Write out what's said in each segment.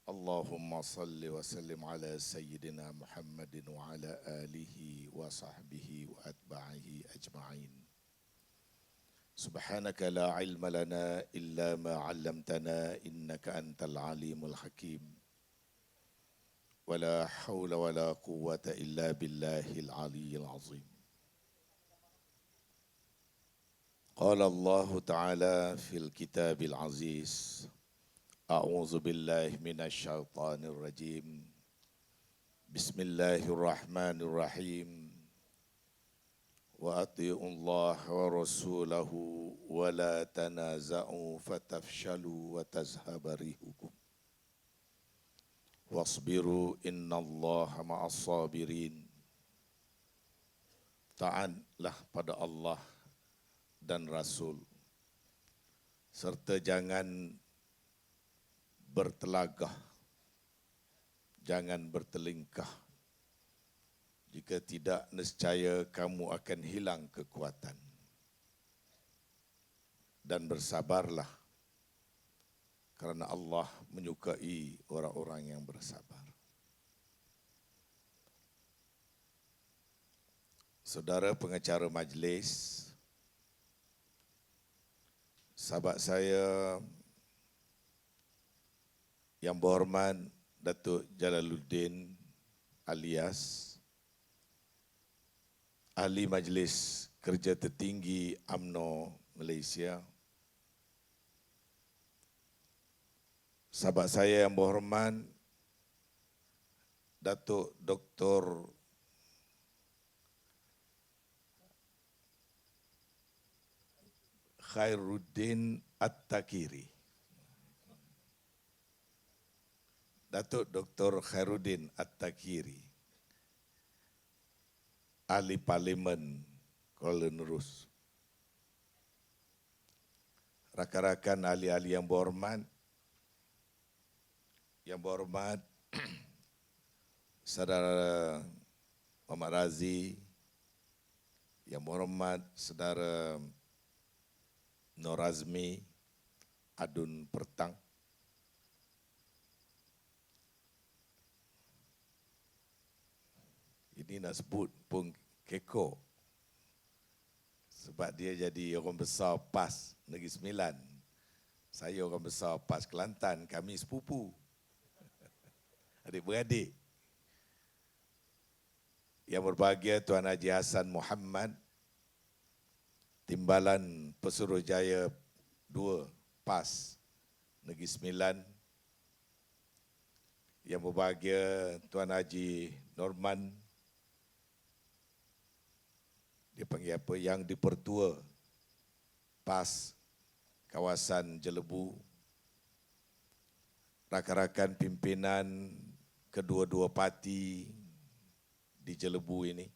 Allahumma salli wa sallim ala Sayyidina Muhammadin wa ala alihi wa sahbihi wa atba'ihi ajma'in. Subhanaka la ilma lana illa ma 'allamtana innaka antal alimul hakim. Wa la hawla wa la quwwata illa billahil aliyyil azim. Qala Allah Ta'ala fil kitabil aziz. A'udzu billahi minasy syaithanir rajim. Bismillahirrahmanirrahim. Wa atii'ullaha wa rasulahu wa la tanaza'u fatafshalu wa tazhaba rihukum. Wasbiru innallaha ma'as sabirin. Taatlah pada Allah dan Rasul serta jangan bertelagah, jangan bertelingkah. Jika tidak, nescaya kamu akan hilang kekuatan. Dan bersabarlah, kerana Allah menyukai orang-orang yang bersabar. Saudara pengacara majlis, sahabat saya yang berhormat Datuk Jalaluddin alias Ahli Majlis Kerja Tertinggi UMNO Malaysia. Sahabat saya yang berhormat Datuk Dr. Khairuddin At-Takiri. Datuk Dr. Khairuddin At-Takiri, Ahli Parlimen Kuala Nerus. Rakan-rakan ahli-ahli yang berhormat, Saudara Muhammad Razi, yang berhormat Saudara Nur Azmi Adun Pertang, ini nak sebut pun kekok. Sebab dia jadi orang besar PAS Negeri Sembilan. Saya orang besar PAS Kelantan, kami sepupu. Adik-beradik. Yang berbahagia Tuan Haji Hassan Muhammad, Timbalan Pesuruhjaya 2 PAS Negeri Sembilan. Yang berbahagia Tuan Haji Norman, dia panggil apa, yang dipertua PAS kawasan Jelebu. Rakan-rakan pimpinan kedua-dua parti di Jelebu ini.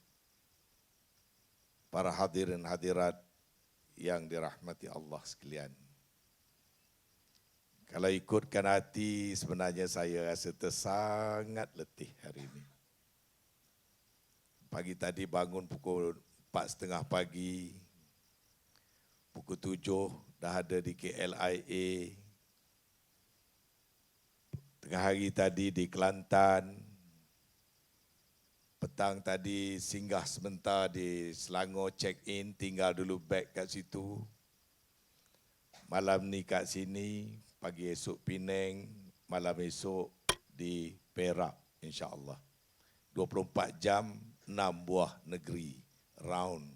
Para hadirin hadirat yang dirahmati Allah sekalian. Kalau ikutkan hati, sebenarnya saya rasa tersangat letih hari ini. Pagi tadi bangun pukul 4.30 pagi, pukul 7 dah ada di KLIA, tengah hari tadi di Kelantan, petang tadi singgah sebentar di Selangor, check in, tinggal dulu beg kat situ, malam ni kat sini, pagi esok Penang, malam esok di Perak insya-Allah. 24 jam, 6 buah negeri. Round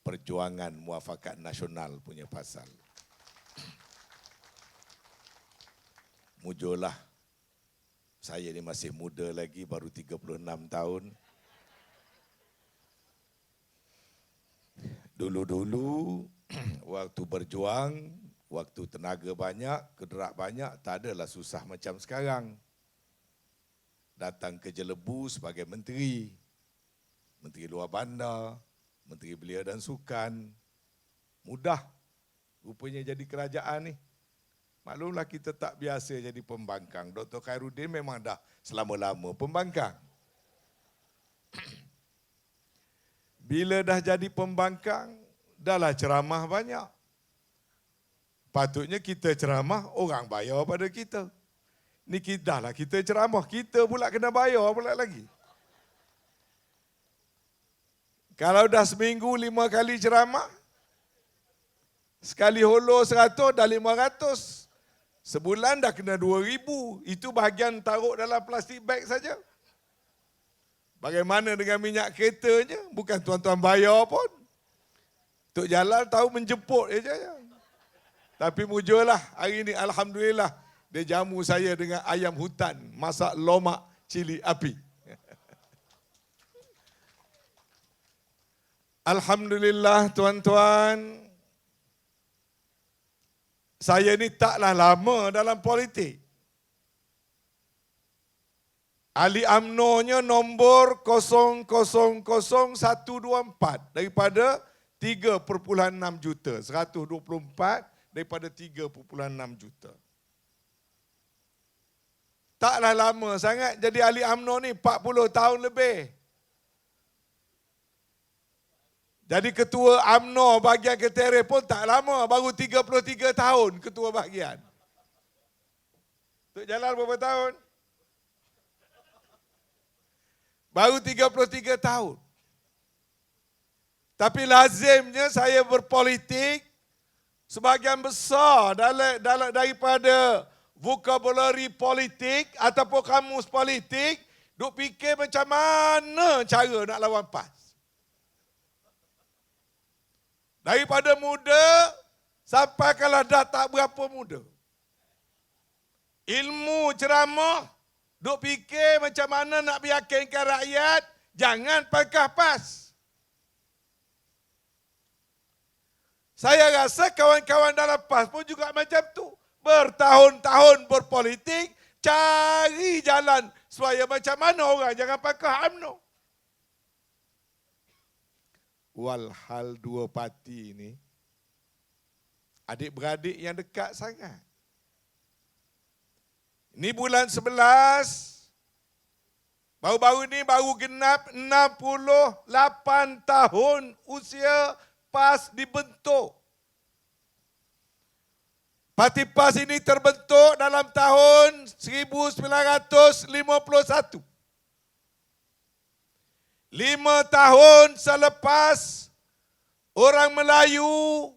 perjuangan muafakat nasional punya pasal. Mujurlah, saya ni masih muda lagi, baru 36 tahun. Dulu-dulu, waktu berjuang, waktu tenaga banyak, kederak banyak, tak adalah susah macam sekarang. Datang ke Jelebu sebagai menteri, Menteri Luar Bandar, Menteri Belia dan Sukan. Mudah rupanya jadi kerajaan ni. Maklumlah kita tak biasa jadi pembangkang. Dr. Khairuddin memang dah selama-lama pembangkang. Bila dah jadi pembangkang, dahlah ceramah banyak. Patutnya kita ceramah, orang bayar pada kita. Ni kita lah, kita ceramah, kita pula kena bayar pula lagi. Kalau dah seminggu 5 kali ceramah, sekali holo 100 dah 500. Sebulan dah kena 2,000. Itu bahagian taruh dalam plastik beg saja. Bagaimana dengan minyak keretanya? Bukan tuan-tuan bayar pun. Tok Jalal tahu menjemput je. Tapi mujulah hari ini, alhamdulillah, dia jamu saya dengan ayam hutan, masak lomak cili api. Alhamdulillah tuan-tuan, saya ni taklah lama dalam politik. Ahli UMNO-nya nombor 000124 daripada 3.6 juta. 124 daripada 3.6 juta. Taklah lama sangat jadi ahli UMNO ni, 40 tahun lebih. Jadi ketua UMNO bahagian Keterer pun tak lama, baru 33 tahun ketua bahagian. Tok Jalal berapa tahun? Baru 33 tahun. Tapi lazimnya saya berpolitik, sebahagian besar daripada vocabulary politik ataupun kamus politik, duk fikir macam mana cara nak lawan PAS. Daripada muda sampai kalau dah tak berapa muda. Ilmu ceramah, duk fikir macam mana nak meyakinkan rakyat, jangan pakai PAS. Saya rasa kawan-kawan dalam PAS pun juga macam tu. Bertahun-tahun berpolitik, cari jalan supaya macam mana orang jangan pakai UMNO. Walhal dua parti ini, adik-beradik yang dekat sangat. Ini bulan 11, baru-baru ni baru genap 68 tahun usia PAS dibentuk. Parti PAS ini terbentuk dalam tahun 1951. 5 tahun selepas orang Melayu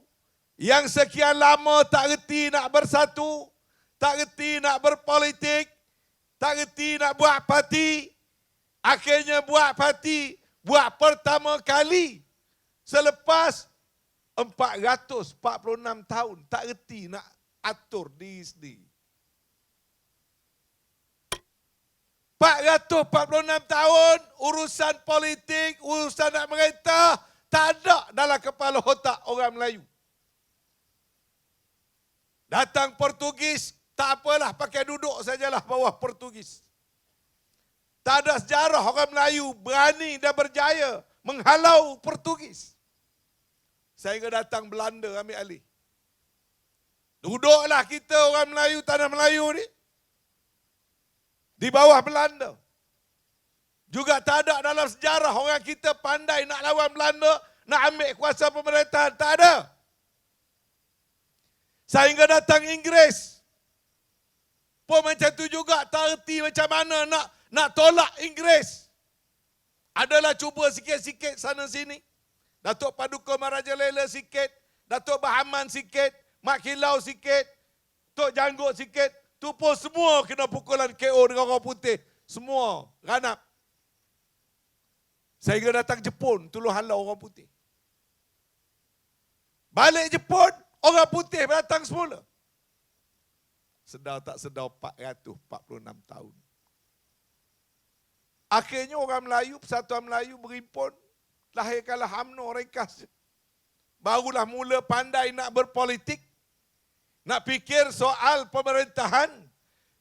yang sekian lama tak reti nak bersatu, tak reti nak berpolitik, tak reti nak buat parti, akhirnya buat parti, buat pertama kali selepas 446 tahun tak reti nak atur diri sendiri. 446 tahun urusan politik, urusan nak merintah tak ada dalam kepala otak orang Melayu. Datang Portugis, tak apalah, pakai duduk sajalah bawah Portugis. Tak ada sejarah orang Melayu berani dan berjaya menghalau Portugis. Sehingga datang Belanda ambil alih. Duduklah kita orang Melayu, tanah Melayu ni, di bawah Belanda. Juga tak ada dalam sejarah orang kita pandai nak lawan Belanda, nak ambil kuasa pemerintahan. Tak ada. Sehingga datang Inggeris. Pun macam tu juga, tak erti macam mana nak tolak Inggeris. Adalah cuba sikit-sikit sana sini. Datuk Paduka Marajalela sikit, Datuk Bahaman sikit, Mak Kilau sikit, Tok Janggut sikit. Tu pun semua kena pukulan KO dengan orang putih. Semua ranap. Sehingga datang Jepun, tolong halau orang putih. Balik Jepun, orang putih datang semula. Sedar tak sedar 446 tahun. Akhirnya orang Melayu, Persatuan Melayu berimpun, lahirkanlah UMNO ringkas. Barulah mula pandai nak berpolitik, nak fikir soal pemerintahan,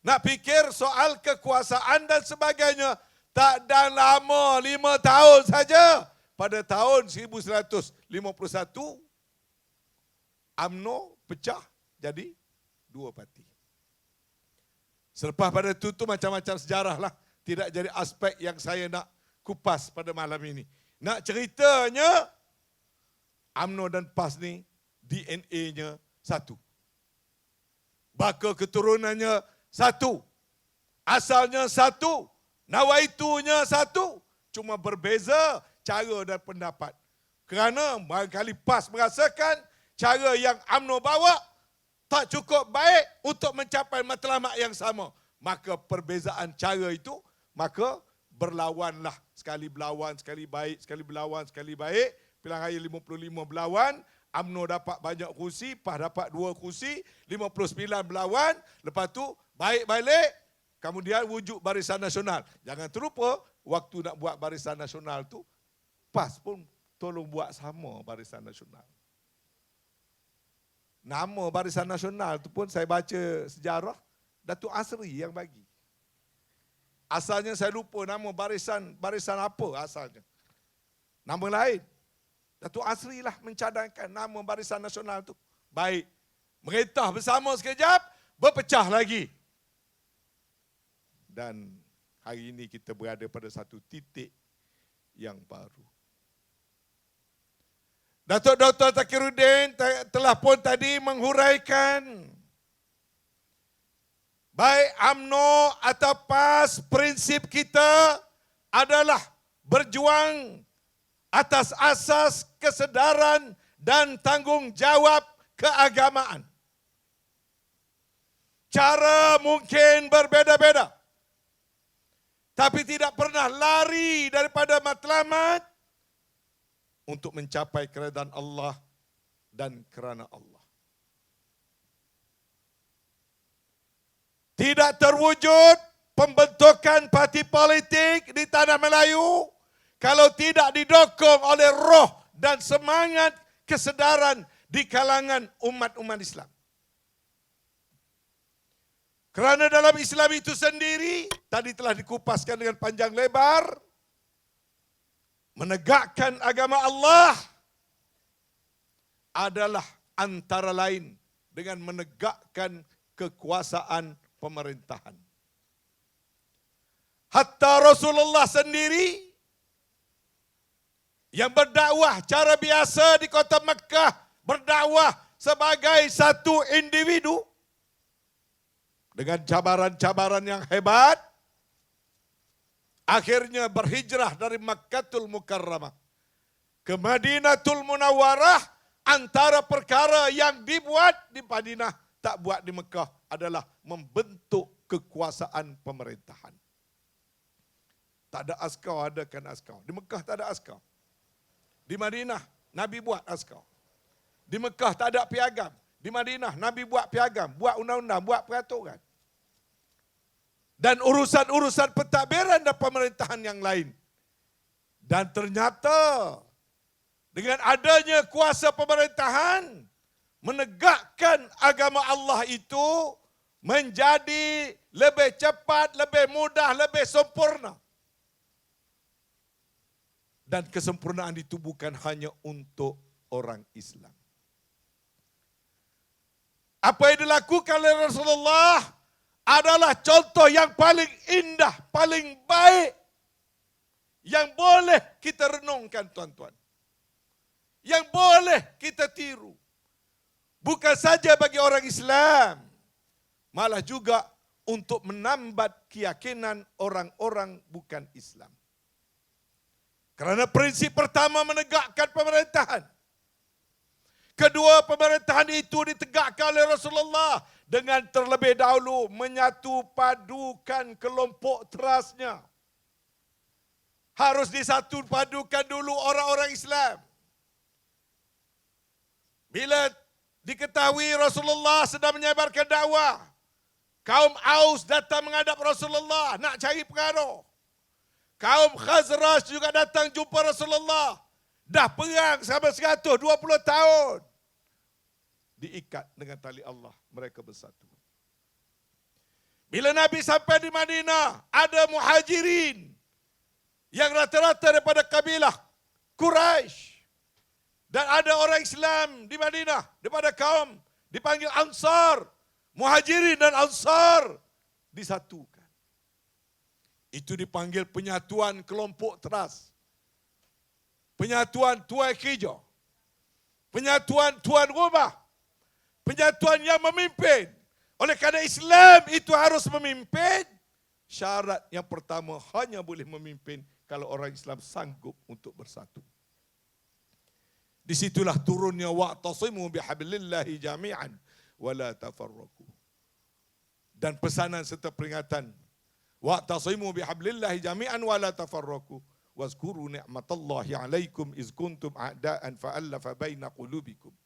nak fikir soal kekuasaan dan sebagainya. Tak dan lama, 5 tahun saja. Pada tahun 1951, UMNO pecah jadi 2 parti. Selepas pada itu macam-macam sejarah lah. Tidak jadi aspek yang saya nak kupas pada malam ini. Nak ceritanya, UMNO dan PAS ni DNA-nya satu. Baka keturunannya satu. Asalnya satu, nawaitunya satu, cuma berbeza cara dan pendapat. Kerana barangkali PAS merasakan cara yang UMNO bawa tak cukup baik untuk mencapai matlamat yang sama. Maka perbezaan cara itu, maka berlawanlah. Sekali berlawan, sekali baik, sekali berlawan, sekali baik. Pilihan raya 55 berlawan, UMNO dapat banyak kursi, PAS dapat 2 kursi, 59 berlawan. Lepas tu baik balik, kemudian wujud Barisan Nasional. Jangan terlupa, waktu nak buat Barisan Nasional tu, PAS pun tolong buat sama Barisan Nasional. Nama Barisan Nasional tu pun saya baca sejarah, Datuk Asri yang bagi. Asalnya saya lupa nama barisan apa asalnya. Nama lain. Datuk Asri lah mencadangkan nama Barisan Nasional tu. Baik. Merintah bersama sekejap, berpecah lagi. Dan hari ini kita berada pada satu titik yang baru. Datuk Dr. Takiruddin telah pun tadi menghuraikan baik UMNO atau PAS, prinsip kita adalah berjuang atas asas kesedaran dan tanggungjawab keagamaan. Cara mungkin berbeza-beza, tapi tidak pernah lari daripada matlamat untuk mencapai keredaan Allah dan kerana Allah. Tidak terwujud pembentukan parti politik di tanah Melayu kalau tidak didokong oleh roh dan semangat kesedaran di kalangan umat-umat Islam. Kerana dalam Islam itu sendiri, tadi telah dikupaskan dengan panjang lebar, menegakkan agama Allah adalah antara lain dengan menegakkan kekuasaan pemerintahan. Hatta Rasulullah sendiri yang berdakwah cara biasa di kota Mekah, berdakwah sebagai satu individu dengan cabaran-cabaran yang hebat, akhirnya berhijrah dari Makkatul Mukarramah ke Madinatul Munawwarah. Antara perkara yang dibuat di Madinah, tak buat di Mekah, adalah membentuk kekuasaan pemerintahan. Tak ada askar, adakan askar. Di Mekah tak ada askar. Di Madinah, Nabi buat askar. Di Mekah tak ada piagam. Di Madinah, Nabi buat piagam, buat undang-undang, buat peraturan. Dan urusan-urusan pentadbiran dan pemerintahan yang lain. Dan ternyata dengan adanya kuasa pemerintahan, menegakkan agama Allah itu menjadi lebih cepat, lebih mudah, lebih sempurna. Dan kesempurnaan itu bukan hanya untuk orang Islam. Apa yang dilakukan oleh Rasulullah adalah contoh yang paling indah, paling baik yang boleh kita renungkan, tuan-tuan. Yang boleh kita tiru. Bukan saja bagi orang Islam, malah juga untuk menambat keyakinan orang-orang bukan Islam. Kerana prinsip pertama menegakkan pemerintahan. Kedua, pemerintahan itu ditegakkan oleh Rasulullah dengan terlebih dahulu menyatu padukan kelompok terasnya. Harus disatu padukan dulu orang-orang Islam. Bila diketahui Rasulullah sedang menyebarkan dakwah, kaum Aus datang menghadap Rasulullah nak cari pengaruh. Kaum Khazraj juga datang jumpa Rasulullah. Dah perang selama 120 tahun. Diikat dengan tali Allah, mereka bersatu. Bila Nabi sampai di Madinah, ada muhajirin yang rata-rata daripada kabilah Quraisy. Dan ada orang Islam di Madinah, daripada kaum dipanggil Ansar. Muhajirin dan Ansar disatukan. Itu dipanggil penyatuan kelompok teras. Penyatuan tuai hijau. Penyatuan tuan rumah. Penyatuan yang memimpin. Oleh kerana Islam itu harus memimpin, Syarat yang pertama hanya boleh memimpin kalau orang Islam sanggup untuk bersatu. Disitulah turunnya wa'tasimu bihablillahi jami'an wala tafarraqu. Dan pesanan serta peringatan wa'tasimu bihablillahi jami'an wala tafarraqu wazkuru ni'matallahi 'alaikum iz kuntum a'da'an fa'alafa baina qulubikum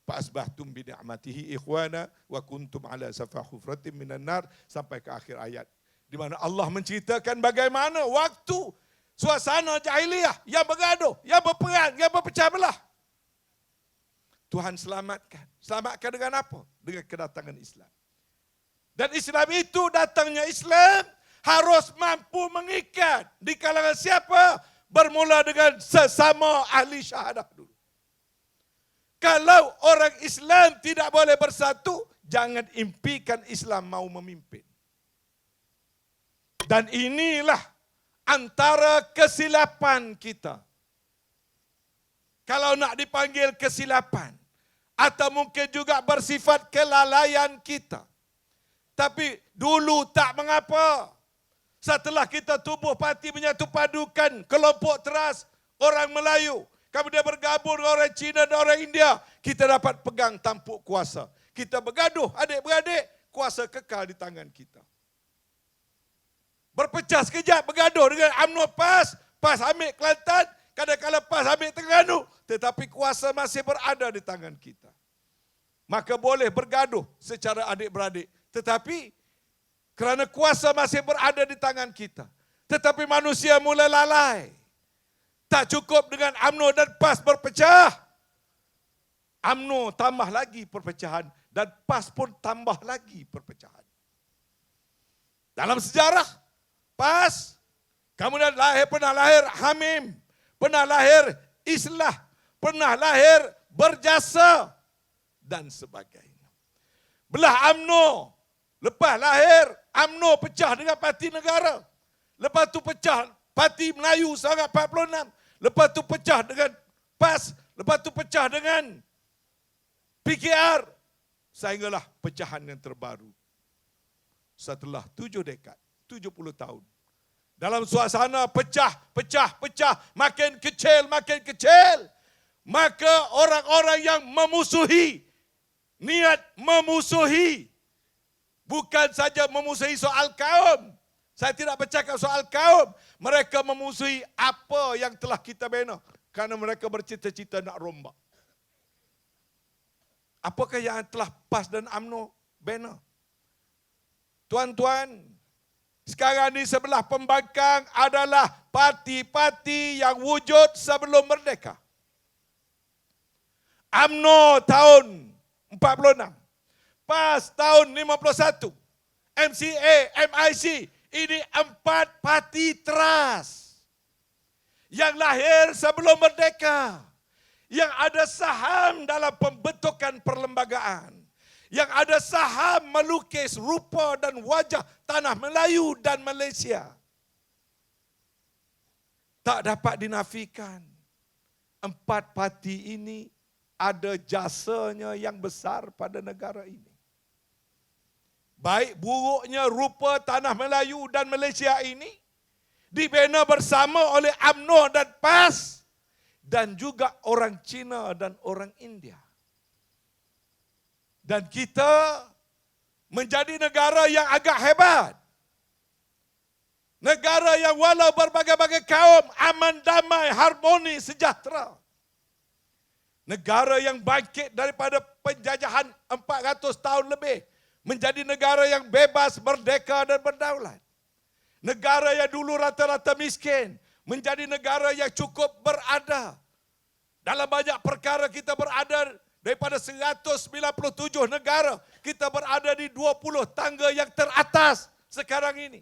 fa'asbahtum bi ni'matihi ikhwana wa kuntum 'ala safa hufratin minan nar, sampai ke akhir ayat, di mana Allah menceritakan bagaimana waktu suasana jahiliyah yang bergaduh, yang berperang, yang berpecah belah. Tuhan selamatkan. Selamatkan dengan apa? Dengan kedatangan Islam. Dan Islam itu, datangnya Islam harus mampu mengikat di kalangan siapa? Bermula dengan sesama ahli syahadah dulu. Kalau orang Islam tidak boleh bersatu, jangan impikan Islam mau memimpin. Dan inilah antara kesilapan kita. Kalau nak dipanggil kesilapan, atau mungkin juga bersifat kelalaian kita. Tapi dulu tak mengapa. Setelah kita tubuh parti menyatu padukan kelompok teras orang Melayu, kemudian bergabung dengan orang Cina dan orang India, kita dapat pegang tampuk kuasa. Kita bergaduh adik-beradik, kuasa kekal di tangan kita. Berpecah sekejap, bergaduh dengan UMNO PAS, PAS ambil Kelantan, kadang-kadang PAS ambil Terengganu, tetapi kuasa masih berada di tangan kita. Maka boleh bergaduh secara adik-beradik, tetapi kerana kuasa masih berada di tangan kita. Tetapi manusia mulai lalai. Tak cukup dengan UMNO dan PAS berpecah. UMNO tambah lagi perpecahan dan PAS pun tambah lagi perpecahan. Dalam sejarah, PAS, kemudian pernah lahir Hamim, pernah lahir Islah, pernah lahir Berjasa, dan sebagainya. Belah UMNO, lepas lahir, UMNO pecah dengan Parti Negara. Lepas tu pecah Parti Melayu Serangan 46. Lepas tu pecah dengan PAS. Lepas tu pecah dengan PKR. Sehinggalah pecahan yang terbaru. Setelah 7 dekad, 70 tahun. Dalam suasana pecah, makin kecil, maka orang-orang yang memusuhi, niat memusuhi, bukan saja memusuhi soal kaum. Saya tidak bercakap soal kaum. Mereka memusuhi apa yang telah kita bina. Kerana mereka bercita-cita nak rombak. Apakah yang telah PAS dan UMNO bina? Tuan-tuan, sekarang ni sebelah pembangkang adalah parti-parti yang wujud sebelum merdeka. UMNO tahun 46. PAS tahun 51. MCA, MIC. Ini 4 parti teras. Yang lahir sebelum merdeka. Yang ada saham dalam pembentukan perlembagaan. Yang ada saham melukis rupa dan wajah tanah Melayu dan Malaysia. Tak dapat dinafikan. 4 parti ini ada jasanya yang besar pada negara ini. Baik buruknya rupa tanah Melayu dan Malaysia ini dibina bersama oleh UMNO dan PAS dan juga orang Cina dan orang India. Dan kita menjadi negara yang agak hebat. Negara yang walau berbagai-bagai kaum aman, damai, harmoni, sejahtera. Negara yang bangkit daripada penjajahan 400 tahun lebih. Menjadi negara yang bebas, merdeka dan berdaulat. Negara yang dulu rata-rata miskin. Menjadi negara yang cukup berada. Dalam banyak perkara kita berada daripada 197 negara. Kita berada di 20 tangga yang teratas sekarang ini.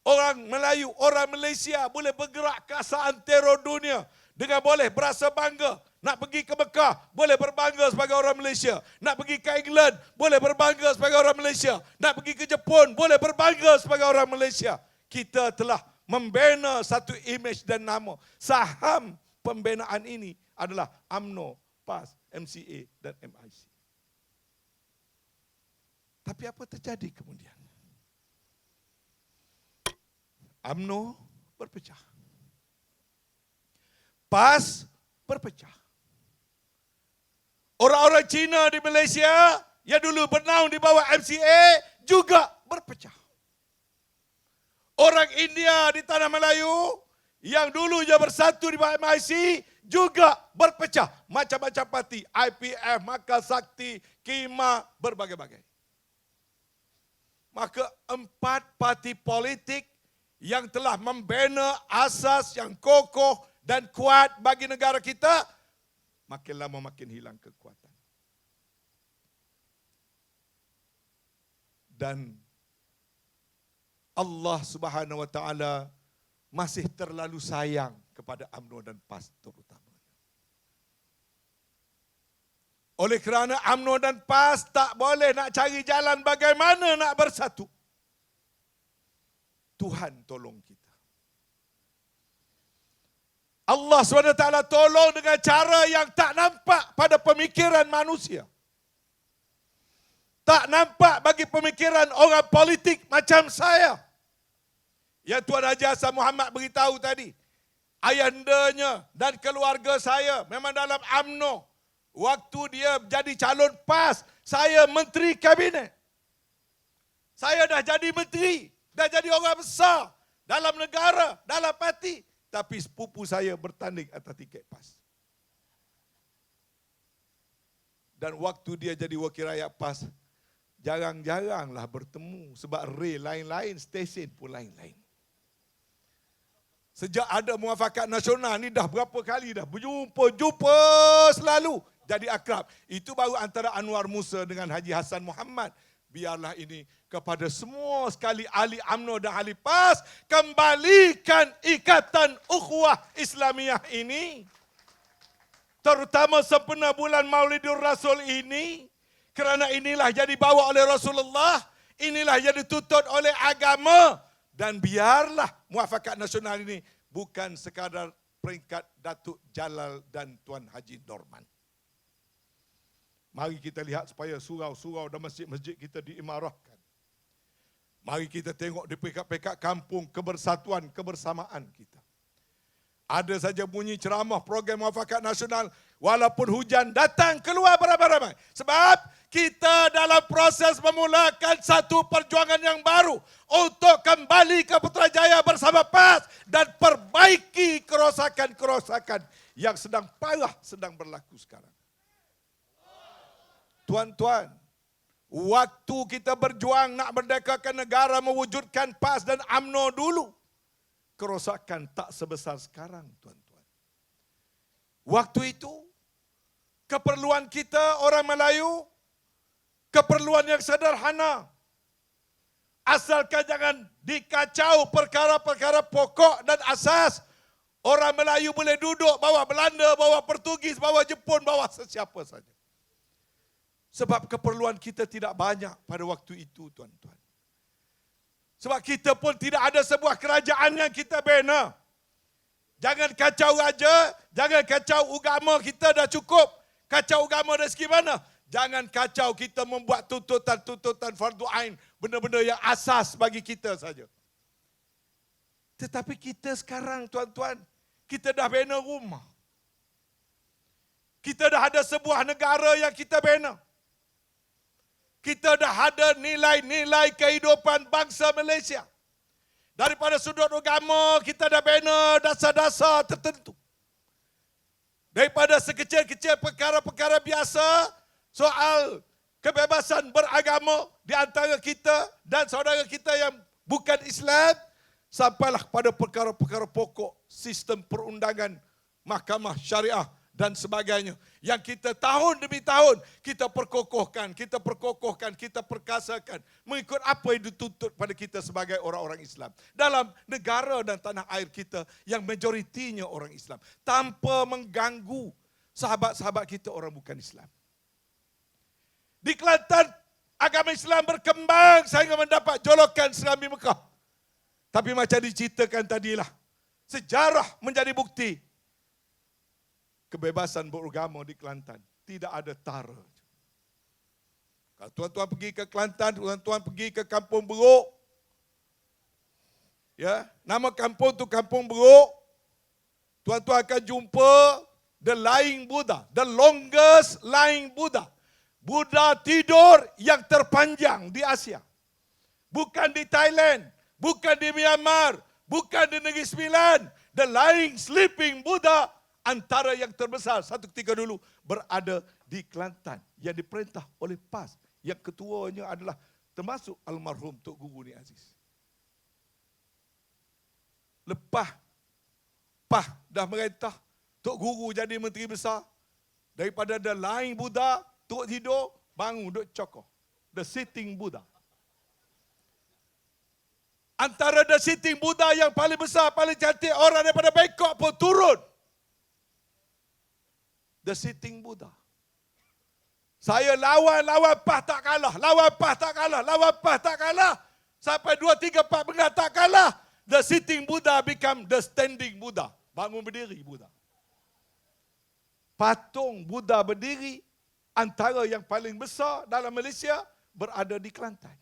Orang Melayu, orang Malaysia boleh bergerak ke asa antero dunia. Dengan boleh berasa bangga. Nak pergi ke Mekah, boleh berbangga sebagai orang Malaysia. Nak pergi ke England, boleh berbangga sebagai orang Malaysia. Nak pergi ke Jepun, boleh berbangga sebagai orang Malaysia. Kita telah membina satu imej dan nama. Saham pembinaan ini adalah UMNO, PAS, MCA dan MIC. Tapi apa terjadi kemudian? UMNO berpecah. PAS berpecah. Orang-orang Cina di Malaysia yang dulu bernaung di bawah MCA juga berpecah. Orang India di Tanah Melayu yang dulu je bersatu di bawah MIC juga berpecah. Macam-macam parti, IPF, Makar Sakti, KIMA, berbagai-bagai. Maka 4 parti politik yang telah membina asas yang kokoh dan kuat bagi negara kita, makin lama makin hilang kekuatan. Dan Allah Subhanahu Wa Taala masih terlalu sayang kepada UMNO dan PAS terutamanya. Oleh kerana UMNO dan PAS tak boleh nak cari jalan bagaimana nak bersatu. Tuhan tolong kita. Allah SWT tolong dengan cara yang tak nampak pada pemikiran manusia. Tak nampak bagi pemikiran orang politik macam saya. Yang Tuan Haji Hassan Muhammad beritahu tadi. Ayandanya dan keluarga saya memang dalam UMNO. Waktu dia jadi calon PAS, saya menteri kabinet. Saya dah jadi menteri, dah jadi orang besar dalam negara, dalam parti. Tapi sepupu saya bertanding atas tiket PAS. Dan waktu dia jadi wakil rakyat PAS, jarang-jaranglah bertemu sebab rel lain-lain, stesen pun lain-lain. Sejak ada Muafakat Nasional ni dah berapa kali dah berjumpa selalu jadi akrab. Itu baru antara Anwar Musa dengan Haji Hassan Muhammad. Biarlah ini kepada semua sekali ahli UMNO dan ahli PAS, kembalikan ikatan ukhuwah Islamiyah ini. Terutama sempena bulan Maulidur Rasul ini. Kerana inilah yang dibawa oleh Rasulullah, inilah yang dituntut oleh agama. Dan biarlah Muafakat Nasional ini bukan sekadar peringkat Datuk Jalal dan Tuan Haji Norman. Mari kita lihat supaya surau-surau dan masjid-masjid kita diimarahkan. Mari kita tengok di pekat-pekat kampung kebersatuan, kebersamaan kita. Ada saja bunyi ceramah program Muafakat Nasional, walaupun hujan datang keluar beramai-ramai. Sebab kita dalam proses memulakan satu perjuangan yang baru untuk kembali ke Putrajaya bersama PAS dan perbaiki kerosakan-kerosakan yang sedang parah sedang berlaku sekarang. Tuan-tuan, waktu kita berjuang nak merdekakan negara, mewujudkan PAS dan UMNO dulu, kerosakan tak sebesar sekarang, tuan-tuan. Waktu itu, keperluan kita orang Melayu, keperluan yang sederhana. Asalkan jangan dikacau perkara-perkara pokok dan asas. Orang Melayu boleh duduk bawa Belanda, bawa Portugis, bawa Jepun, bawa sesiapa saja. Sebab keperluan kita tidak banyak pada waktu itu, tuan-tuan. Sebab kita pun tidak ada sebuah kerajaan yang kita bina. Jangan kacau raja, jangan kacau agama kita dah cukup. Kacau agama dari segi mana? Jangan kacau kita membuat tuntutan-tuntutan fardu ain, benda-benda yang asas bagi kita saja. Tetapi kita sekarang, tuan-tuan, kita dah bina rumah. Kita dah ada sebuah negara yang kita bina. Kita dah ada nilai-nilai kehidupan bangsa Malaysia. Daripada sudut agama, kita dah bina dasar-dasar tertentu. Daripada sekecil-kecil perkara-perkara biasa, soal kebebasan beragama di antara kita dan saudara kita yang bukan Islam, sampailah pada perkara-perkara pokok sistem perundangan, mahkamah syariah dan sebagainya. Yang kita tahun demi tahun, kita perkokohkan, kita perkasakan. Mengikut apa yang dituntut pada kita sebagai orang-orang Islam. Dalam negara dan tanah air kita yang majoritinya orang Islam. Tanpa mengganggu sahabat-sahabat kita orang bukan Islam. Di Kelantan, agama Islam berkembang sehingga mendapat jolokan Serambi Mekah. Tapi macam diceritakan tadilah, sejarah menjadi bukti. Kebebasan beragama di Kelantan tidak ada tara. Kalau tuan-tuan pergi ke Kelantan, tuan-tuan pergi ke Kampung Beruk, Ya, nama kampung tu Kampung Beruk. Tuan-tuan akan jumpa the lying Buddha, the longest lying Buddha. Buddha tidur yang terpanjang di Asia. Bukan di Thailand, bukan di Myanmar, bukan di Negeri Sembilan. The lying sleeping Buddha antara yang terbesar satu ketika dulu berada di Kelantan yang diperintah oleh PAS. Yang ketuanya adalah termasuk almarhum Tok Guru Ni Aziz. Lepas PAS dah merintah, Tok Guru jadi menteri besar. Daripada the lying Buddha, Tok tidur, bangun duk cokoh. The sitting Buddha. Antara the sitting Buddha yang paling besar, paling cantik, orang daripada Bangkok pun turun. The sitting Buddha. Saya lawan PAS tak kalah, lawan PAS tak kalah, lawan PAS tak kalah. Sampai 2, 3, 4 pengat tak kalah. The sitting Buddha become the standing Buddha. Bangun berdiri Buddha. Patung Buddha berdiri antara yang paling besar dalam Malaysia berada di Kelantan.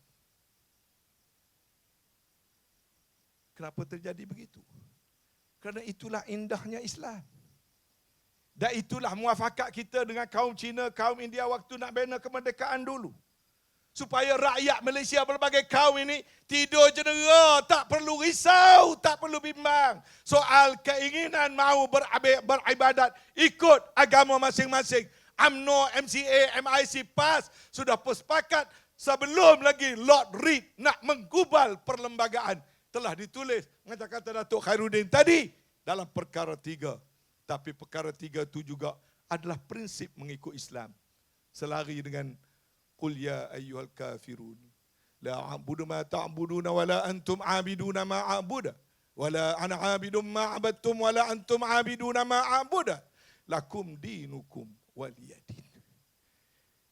Kenapa terjadi begitu? Kerana itulah indahnya Islam. Dan itulah muafakat kita dengan kaum Cina, kaum India waktu nak bina kemerdekaan dulu. Supaya rakyat Malaysia berbagai kaum ini tidur jendera, tak perlu risau, tak perlu bimbang. Soal keinginan mahu beribadat, ikut agama masing-masing. UMNO, MCA, MIC, PAS sudah bersepakat sebelum lagi Lord Reid nak menggubal perlembagaan. Telah ditulis, macam kata Datuk Khairuddin tadi, dalam perkara 3. Tapi perkara 3 itu juga adalah prinsip mengikut Islam. Selari dengan Qul ya ayyuhal kafirun la a'budu ma ta'buduna wala antum 'abiduna ma a'budu wala ana 'abidum ma 'abadtum wala antum 'abiduna ma a'budu lakum dinukum waliyadin.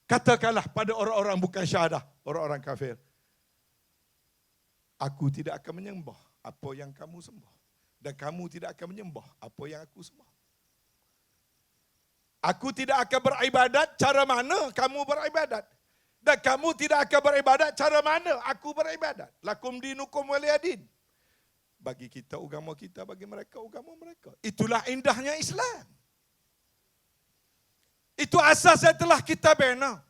Katakanlah pada orang-orang bukan syahadah, orang-orang kafir, aku tidak akan menyembah apa yang kamu sembah dan kamu tidak akan menyembah apa yang aku sembah. Aku tidak akan beribadat cara mana kamu beribadat. Dan kamu tidak akan beribadat cara mana aku beribadat. Lakum dinukum waliyadin. Bagi kita agama kita, bagi mereka agama mereka. Itulah indahnya Islam. Itu asas yang telah kita bina.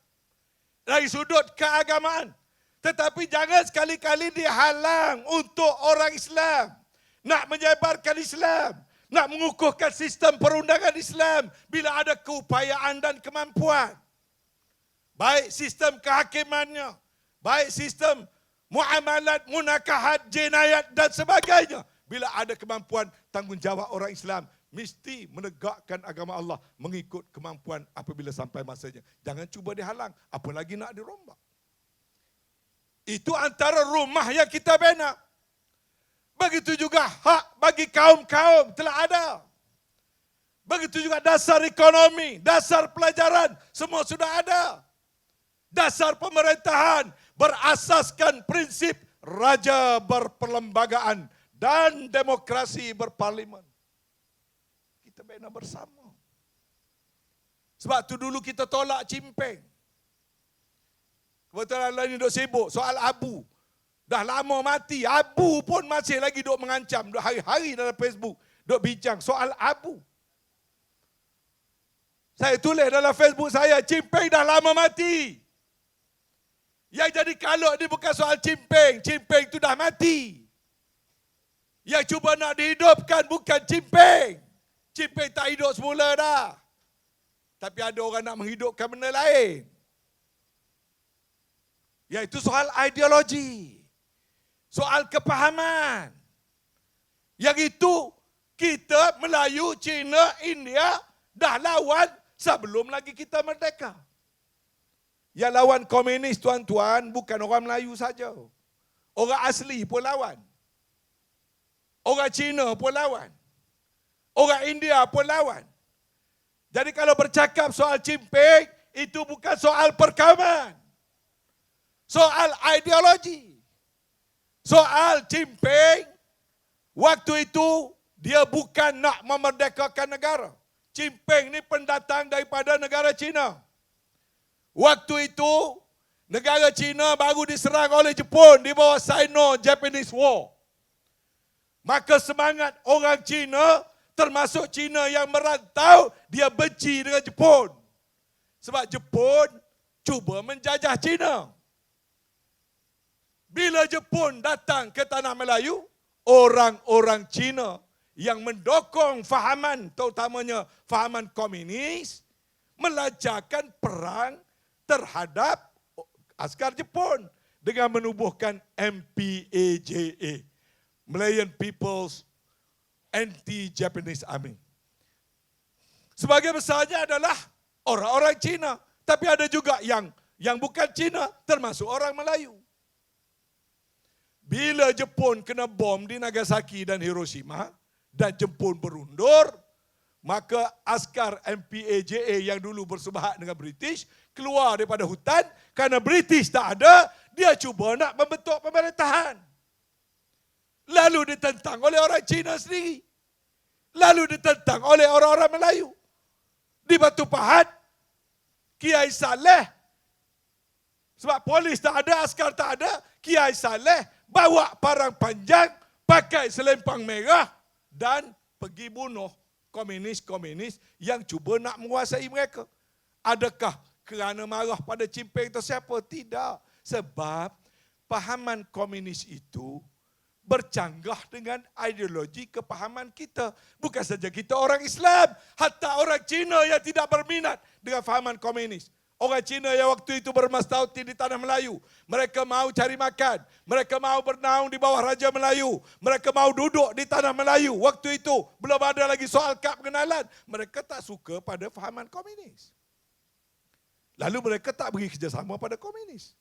Dari sudut keagamaan. Tetapi jangan sekali-kali dihalang untuk orang Islam. Nak menyebarkan Islam. Nak mengukuhkan sistem perundangan Islam. Bila ada keupayaan dan kemampuan. Baik sistem kehakimannya, baik sistem muamalat, munakahat, jinayat dan sebagainya. Bila ada kemampuan, tanggungjawab orang Islam mesti menegakkan agama Allah mengikut kemampuan apabila sampai masanya. Jangan cuba dihalang, apalagi nak dirombak. Itu antara rumah yang kita bina. Begitu juga hak bagi kaum-kaum telah ada. Begitu juga dasar ekonomi, dasar pelajaran, semua sudah ada. Dasar pemerintahan berasaskan prinsip raja berperlembagaan dan demokrasi berparlimen. Kita bina bersama. Sebab tu dulu kita tolak cimpeng. Kebetulan lain duk sibuk soal abu. Dah lama mati, abu pun masih lagi duk mengancam. Duk hari-hari dalam Facebook duk bincang soal abu. Saya tulis dalam Facebook saya, cimpeng dah lama mati. Yang jadi kalok ni bukan soal cimpeng. Cimpeng tu dah mati. Yang cuba nak dihidupkan bukan cimpeng. Cimpeng tak hidup semula dah. Tapi ada orang nak menghidupkan benda lain. Iaitu soal ideologi. Soal kepahaman. Yang itu kita Melayu, Cina, India dah lawan sebelum lagi kita merdeka. Yang lawan komunis tuan-tuan bukan orang Melayu saja. Orang asli pun lawan. Orang Cina pun lawan. Orang India pun lawan. Jadi kalau bercakap soal cimpeng, itu bukan soal perkauman. Soal ideologi. Soal cimpeng, waktu itu dia bukan nak memerdekakan negara. Cimpeng ni pendatang daripada negara Cina. Waktu itu, negara China baru diserang oleh Jepun di bawah Sino-Japanese War. Maka semangat orang Cina, termasuk Cina yang merantau, dia benci dengan Jepun. Sebab Jepun cuba menjajah Cina. Bila Jepun datang ke tanah Melayu, orang-orang Cina yang mendokong fahaman, terutamanya fahaman komunis, melancarkan perang terhadap askar Jepun dengan menubuhkan MPAJA, Malayan People's Anti-Japanese Army. Sebagai besarnya adalah orang-orang Cina, tapi ada juga yang bukan Cina, termasuk orang Melayu. Bila Jepun kena bom di Nagasaki dan Hiroshima dan Jepun berundur, maka askar MPAJA yang dulu bersebahat dengan British keluar daripada hutan kerana British tak ada, dia cuba nak membentuk pemerintahan. Lalu ditentang oleh orang Cina sendiri. Lalu ditentang oleh orang-orang Melayu. Di Batu Pahat, Kiai Saleh, sebab polis tak ada, askar tak ada, Kiai Saleh bawa parang panjang, pakai selempang merah dan pergi bunuh komunis-komunis yang cuba nak menguasai mereka. Adakah kerana marah pada Chimping atau siapa? Tidak. Sebab pahaman komunis itu bercanggah dengan ideologi kepahaman kita. Bukan saja kita orang Islam, hatta orang Cina yang tidak berminat dengan fahaman komunis. Orang Cina yang waktu itu bermastauti di tanah Melayu, mereka mau cari makan, mereka mau bernaung di bawah Raja Melayu, mereka mau duduk di tanah Melayu. Waktu itu belum ada lagi soal kad pengenalan. Mereka tak suka pada fahaman komunis. Lalu mereka tak beri kerjasama pada komunis.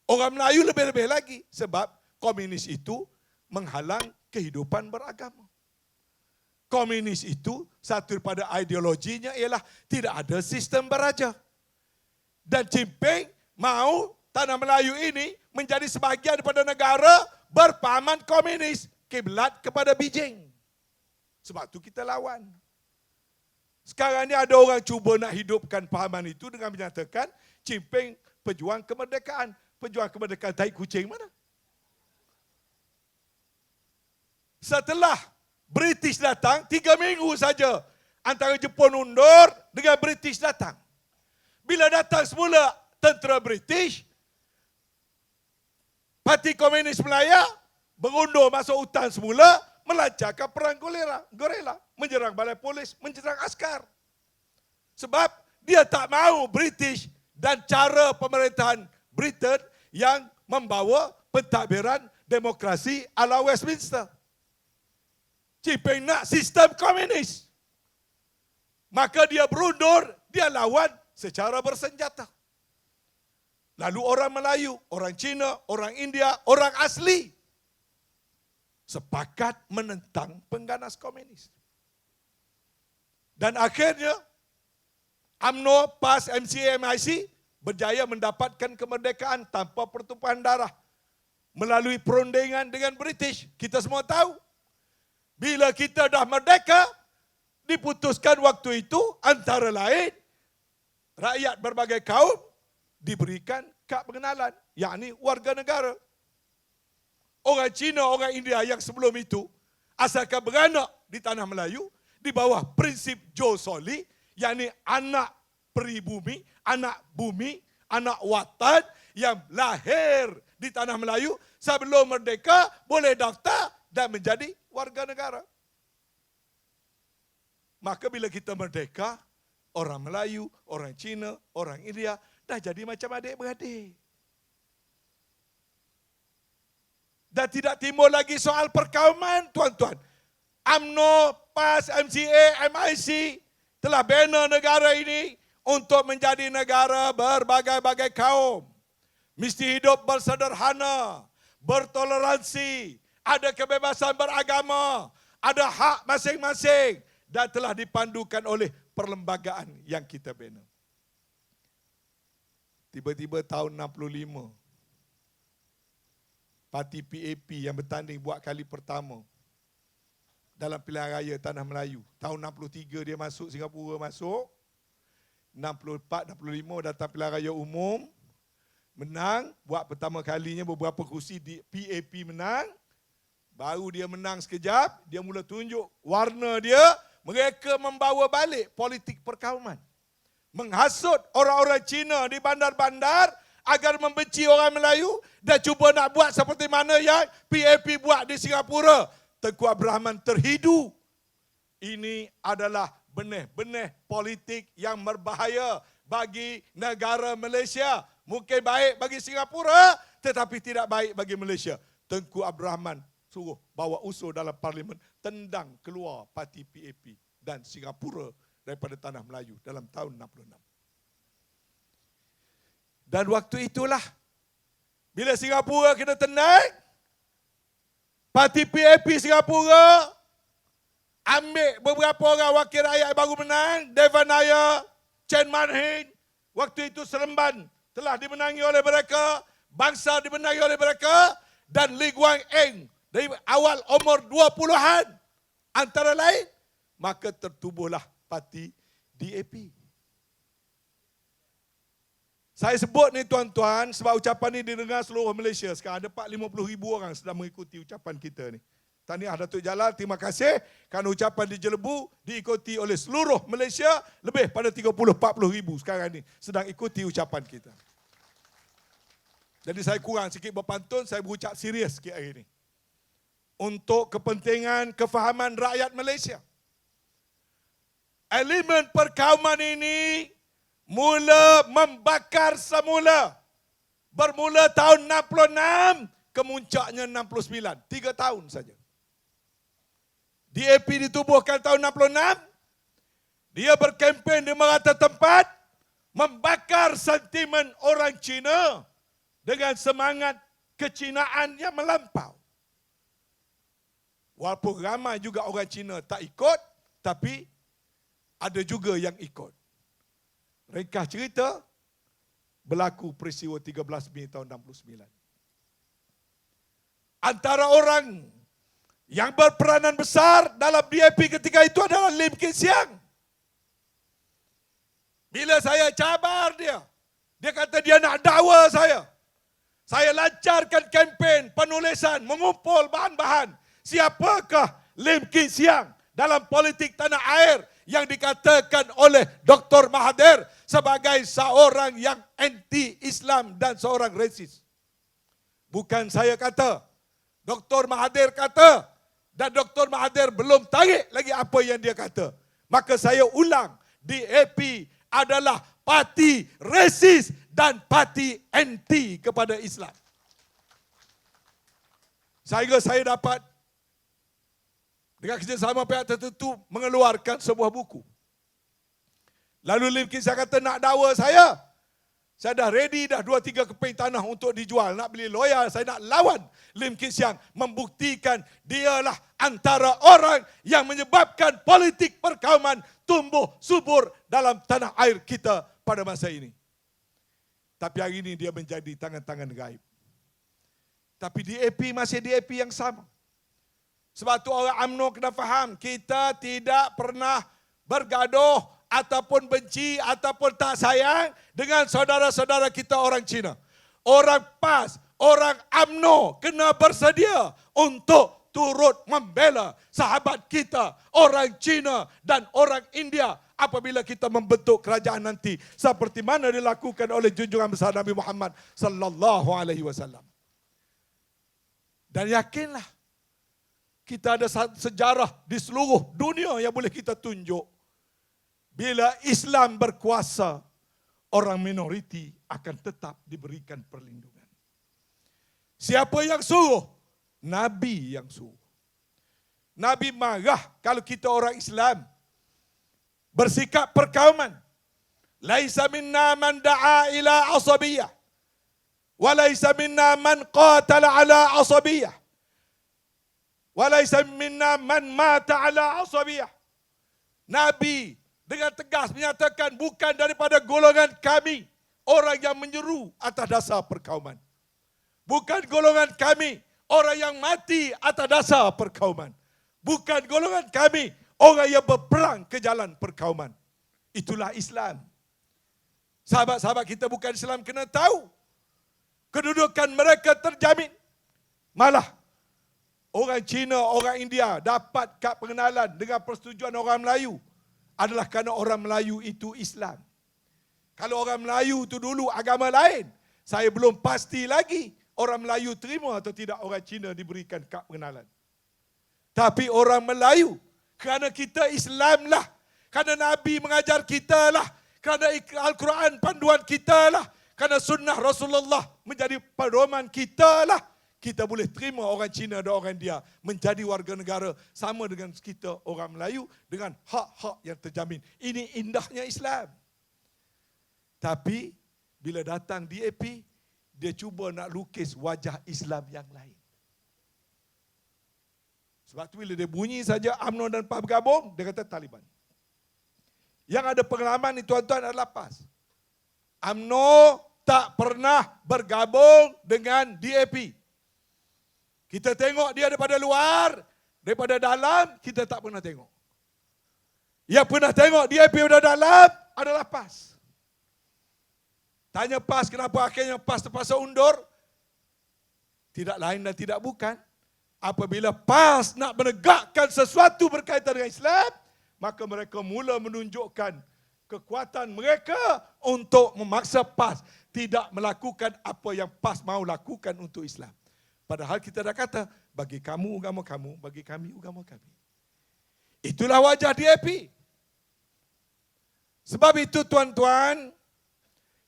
Orang Melayu lebih-lebih lagi sebab komunis itu menghalang kehidupan beragama. Komunis itu satu daripada ideologinya ialah tidak ada sistem beraja. Dan Chimping mau tanah Melayu ini menjadi sebahagian daripada negara berpahaman komunis, kiblat kepada Beijing. Sebab itu kita lawan. Sekarang ni ada orang cuba nak hidupkan pahaman itu dengan menyatakan Chimping pejuang kemerdekaan. Pejuang kemerdekaan tai kucing mana? Setelah British datang, 3 minggu saja antara Jepun undur dengan British datang. Bila datang semula tentera British, Parti Komunis Melaya berundur masuk hutan semula, melancarkan perang gerila, menyerang balai polis, menyerang askar. Sebab dia tak mahu British dan cara pemerintahan Britain yang membawa pentadbiran demokrasi ala Westminster. Chimping nak sistem komunis. Maka dia berundur, dia lawan secara bersenjata. Lalu orang Melayu, orang Cina, orang India, orang asli sepakat menentang pengganas komunis. Dan akhirnya UMNO, PAS, MCA, MIC berjaya mendapatkan kemerdekaan tanpa pertumpahan darah melalui perundingan dengan British. Kita semua tahu. Bila kita dah merdeka, diputuskan waktu itu antara lain rakyat berbagai kaum diberikan kad pengenalan, yakni warga negara. Orang Cina, orang India yang sebelum itu asalkan beranak di tanah Melayu di bawah prinsip Joe Soli, yakni anak peribumi, anak bumi, anak watan yang lahir di tanah Melayu sebelum merdeka boleh daftar dan menjadi warga negara. Maka bila kita merdeka, orang Melayu, orang Cina, orang India dah jadi macam adik-beradik. Dan tidak timbul lagi soal perkauman, tuan-tuan. UMNO, PAS, MCA, MIC telah bina negara ini untuk menjadi negara berbagai-bagai kaum. Mesti hidup bersederhana, bertoleransi, ada kebebasan beragama, ada hak masing-masing dan telah dipandukan oleh perlembagaan yang kita bina. Tiba-tiba tahun 65, parti PAP yang bertanding buat kali pertama dalam pilihan raya Tanah Melayu. Tahun 63 dia masuk, Singapura masuk. 64, 65 datang pilihan raya umum. Menang, buat pertama kalinya beberapa kursi di PAP menang. Baru dia menang sekejap, dia mula tunjuk warna dia, mereka membawa balik politik perkauman. Menghasut orang-orang Cina di bandar-bandar agar membenci orang Melayu dan cuba nak buat seperti mana yang PAP buat di Singapura. Tengku Abdul Rahman terhidu. Ini adalah benih-benih politik yang berbahaya bagi negara Malaysia. Mungkin baik bagi Singapura, tetapi tidak baik bagi Malaysia. Tengku Abdul Rahman suruh bawa usul dalam parlimen, tendang keluar parti PAP dan Singapura daripada tanah Melayu dalam tahun 66. Dan waktu itulah, bila Singapura kena tendang, parti PAP Singapura ambil beberapa orang wakil rakyat baru menang, Devan Nair, Chen Man-hin. Waktu itu Seremban telah dimenangi oleh mereka, Bangsa dimenangi oleh mereka, dan Lee Kuan Yew dari awal umur 20-an. Antara lain, maka tertubuhlah parti DAP. Saya sebut ni tuan-tuan sebab ucapan ni didengar seluruh Malaysia. Sekarang ada 450,000 orang sedang mengikuti ucapan kita ni. Tahniah Datuk Jalal, terima kasih kerana ucapan di Jelebu diikuti oleh seluruh Malaysia. Lebih pada 30-40,000 sekarang ni sedang ikuti ucapan kita. Jadi saya kurang sikit berpantun, saya berucap serius sikit hari ni. Untuk kepentingan kefahaman rakyat Malaysia. Elemen perkauman ini mula membakar semula. Bermula tahun 66, kemuncaknya 69. 3 tahun saja. DAP ditubuhkan tahun 66. Dia berkempen di merata tempat, membakar sentimen orang Cina dengan semangat kecinaan yang melampau. Walaupun ramai juga orang Cina tak ikut, tapi ada juga yang ikut. Ringkas cerita, berlaku peristiwa 13 Mei tahun 69. Antara orang yang berperanan besar dalam DAP ketika itu adalah Lim Kit Siang. Bila saya cabar dia, dia kata dia nak dakwa saya. Saya lancarkan kempen penulisan, mengumpul bahan-bahan. Siapakah Lim Kit Siang dalam politik tanah air yang dikatakan oleh Dr. Mahathir sebagai seorang yang anti-Islam dan seorang resis. Bukan saya kata, Dr. Mahathir kata, dan Dr. Mahathir belum tarik lagi apa yang dia kata. Maka saya ulang, DAP adalah parti resis dan parti anti kepada Islam. Saya dapat dengan kerjasama pihak tertentu mengeluarkan sebuah buku. Lalu Lim Kit Siang kata nak dakwa saya. Saya dah ready dah 2-3 keping tanah untuk dijual. Nak beli lawyer, saya nak lawan Lim Kit Siang. Membuktikan dialah antara orang yang menyebabkan politik perkauman tumbuh subur dalam tanah air kita pada masa ini. Tapi hari ini dia menjadi tangan-tangan gaib. Tapi DAP masih DAP yang sama. Sebab tu orang UMNO kena faham, kita tidak pernah bergaduh ataupun benci ataupun tak sayang dengan saudara-saudara kita orang Cina. Orang PAS, orang UMNO kena bersedia untuk turut membela sahabat kita, orang Cina dan orang India apabila kita membentuk kerajaan nanti seperti mana dilakukan oleh junjungan besar Nabi Muhammad sallallahu alaihi wasallam. Dan yakinlah kita ada sejarah di seluruh dunia yang boleh kita tunjuk. Bila Islam berkuasa, orang minoriti akan tetap diberikan perlindungan. Siapa yang suruh? Nabi yang suruh. Nabi marah kalau kita orang Islam bersikap perkauman. Laisa minna man da'a ila asabiyah. Wa laisa minna man qatala ala asabiyah. Wa laisa minna man mata ala asabiyah. Nabi dengan tegas menyatakan bukan daripada golongan kami orang yang menyeru atas dasar perkauman. Bukan golongan kami orang yang mati atas dasar perkauman. Bukan golongan kami orang yang berperang ke jalan perkauman. Itulah Islam. Sahabat-sahabat kita bukan Islam kena tahu kedudukan mereka terjamin. Malah orang Cina, orang India dapat kad pengenalan dengan persetujuan orang Melayu adalah kerana orang Melayu itu Islam. Kalau orang Melayu itu dulu agama lain, saya belum pasti lagi orang Melayu terima atau tidak orang Cina diberikan kad pengenalan. Tapi orang Melayu, kerana kita Islam lah, kerana Nabi mengajar kita lah, kerana Al-Quran panduan kita lah, kerana sunnah Rasulullah menjadi pedoman kita lah, kita boleh terima orang Cina dan orang India menjadi warga negara sama dengan kita orang Melayu dengan hak-hak yang terjamin. Ini indahnya Islam. Tapi bila datang DAP, dia cuba nak lukis wajah Islam yang lain. Sebab tu bila dia bunyi saja UMNO dan PAS bergabung, dia kata Taliban. Yang ada pengalaman ni tuan-tuan adalah PAS. UMNO tak pernah bergabung dengan DAP. Kita tengok dia daripada luar, daripada dalam kita tak pernah tengok. Yang pernah tengok DAP daripada dalam adalah PAS. Tanya PAS kenapa akhirnya PAS terpaksa undur? Tidak lain dan tidak bukan. Apabila PAS nak menegakkan sesuatu berkaitan dengan Islam, maka mereka mula menunjukkan kekuatan mereka untuk memaksa PAS tidak melakukan apa yang PAS mahu lakukan untuk Islam. Padahal kita dah kata, bagi kamu agama kamu, bagi kami agama kami. Itulah wajah DAP. Sebab itu tuan-tuan,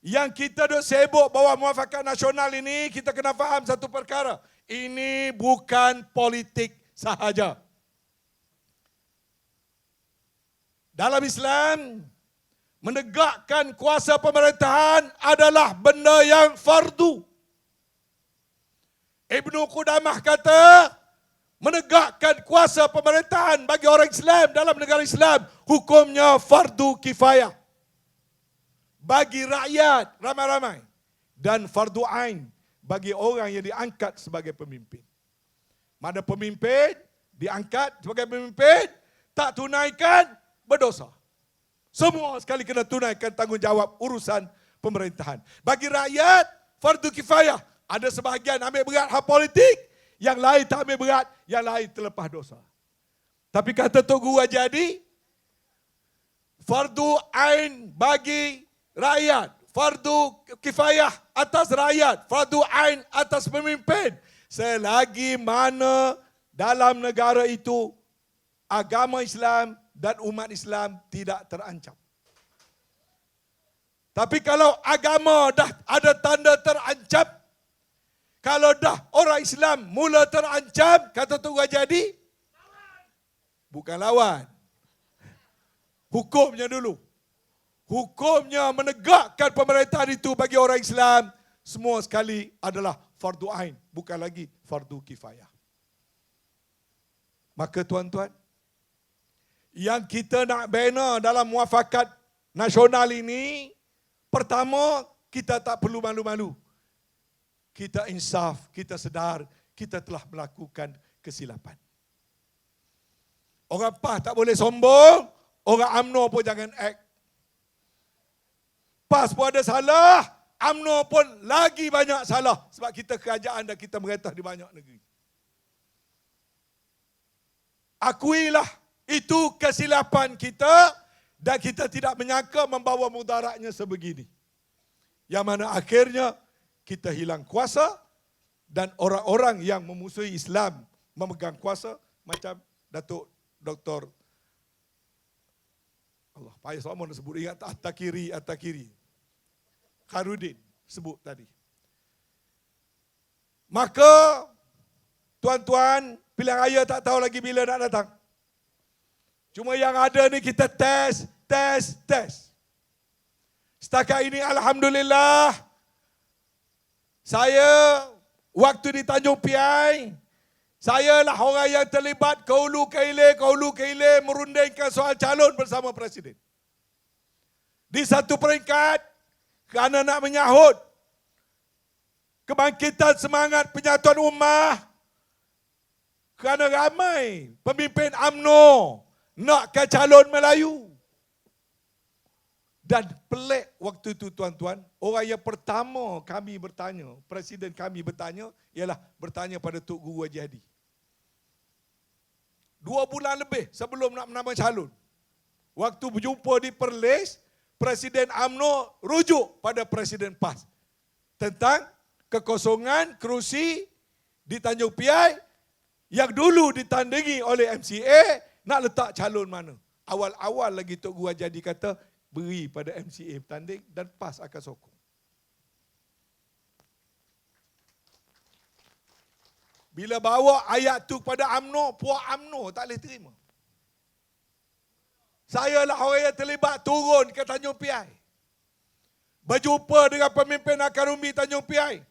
yang kita duk sibuk bawa muafakat nasional ini, kita kena faham satu perkara. Ini bukan politik sahaja. Dalam Islam, menegakkan kuasa pemerintahan adalah benda yang fardu. Ibnu Qudamah kata, menegakkan kuasa pemerintahan bagi orang Islam dalam negara Islam, hukumnya fardu kifayah. Bagi rakyat ramai-ramai. Dan fardu ain bagi orang yang diangkat sebagai pemimpin. Mana pemimpin diangkat sebagai pemimpin, tak tunaikan, berdosa. Semua sekali kena tunaikan tanggungjawab urusan pemerintahan. Bagi rakyat, fardu kifayah. Ada sebahagian ambil berat hak politik, yang lain tak ambil berat, yang lain terlepas dosa. Tapi kata Tok Guru Hajadi, fardu ain bagi rakyat, fardu kifayah atas rakyat, fardu ain atas pemimpin. Selagi mana dalam negara itu agama Islam dan umat Islam tidak terancam. Tapi kalau agama dah ada tanda terancam, kalau dah orang Islam mula terancam, kata Tok Guru Hajadi, bukan lawan. Hukumnya dulu. Hukumnya menegakkan pemerintahan itu bagi orang Islam semua sekali adalah fardu ain, bukan lagi fardu kifayah. Maka tuan-tuan, yang kita nak bina dalam muafakat nasional ini, pertama, kita tak perlu malu-malu. Kita insaf, kita sedar, kita telah melakukan kesilapan. Orang PAS tak boleh sombong, orang UMNO pun jangan act. PAS pun ada salah, UMNO pun lagi banyak salah. Sebab kita kerajaan dan kita merintah di banyak negeri. Akuilah itu kesilapan kita dan kita tidak menyangka membawa mudaratnya sebegini. Yang mana akhirnya kita hilang kuasa dan orang-orang yang memusuhi Islam memegang kuasa macam Datuk Dr. Allah, payah sama nak sebut, ingat At-Takiri. Khairudin sebut tadi. Maka, tuan-tuan, pilihan raya tak tahu lagi bila nak datang. Cuma yang ada ni kita test. Setakat ini Alhamdulillah, saya waktu di Tanjung Piai, saya lah orang yang terlibat ke hulu ke hilir merundingkan soal calon bersama Presiden. Di satu peringkat, kerana nak menyahut kebangkitan semangat penyatuan ummah, kerana ramai pemimpin UMNO nakkan calon Melayu. Dan pelik waktu itu tuan-tuan, orang yang pertama kami bertanya, Presiden kami bertanya, ialah bertanya pada Tok Guru Hajadi. 2 bulan lebih sebelum nak menambah calon. Waktu berjumpa di Perlis, Presiden UMNO rujuk pada Presiden PAS tentang kekosongan kerusi di Tanjung Piai yang dulu ditandingi oleh MCA, nak letak calon mana. Awal-awal lagi Tok Guru Jadi kata, beri pada MCA bertanding dan PAS akan sokong. Bila bawa ayat tu pada UMNO, puak UMNO tak boleh terima. Saya lah orang yang terlibat turun ke Tanjung Piai. Berjumpa dengan pemimpin Akarumbi Tanjung Piai.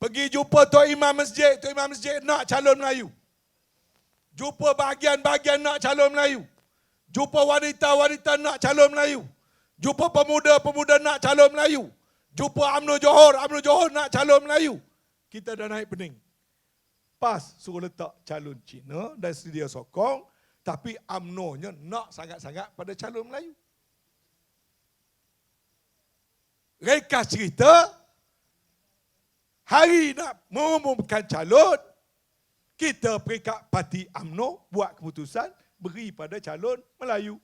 Pergi jumpa Tok Imam Masjid. Tok Imam Masjid nak calon Melayu. Jumpa bahagian-bahagian nak calon Melayu. Jumpa wanita-wanita nak calon Melayu. Jumpa pemuda-pemuda nak calon Melayu. Jumpa UMNO Johor nak calon Melayu. Kita dah naik pening. PAS suruh letak calon Cina dan sedia sokong, tapi UMNO-nya nak sangat-sangat pada calon Melayu. Ringkas cerita, hari nak mengumumkan calon, kita peringkat parti UMNO buat keputusan beri pada calon Melayu.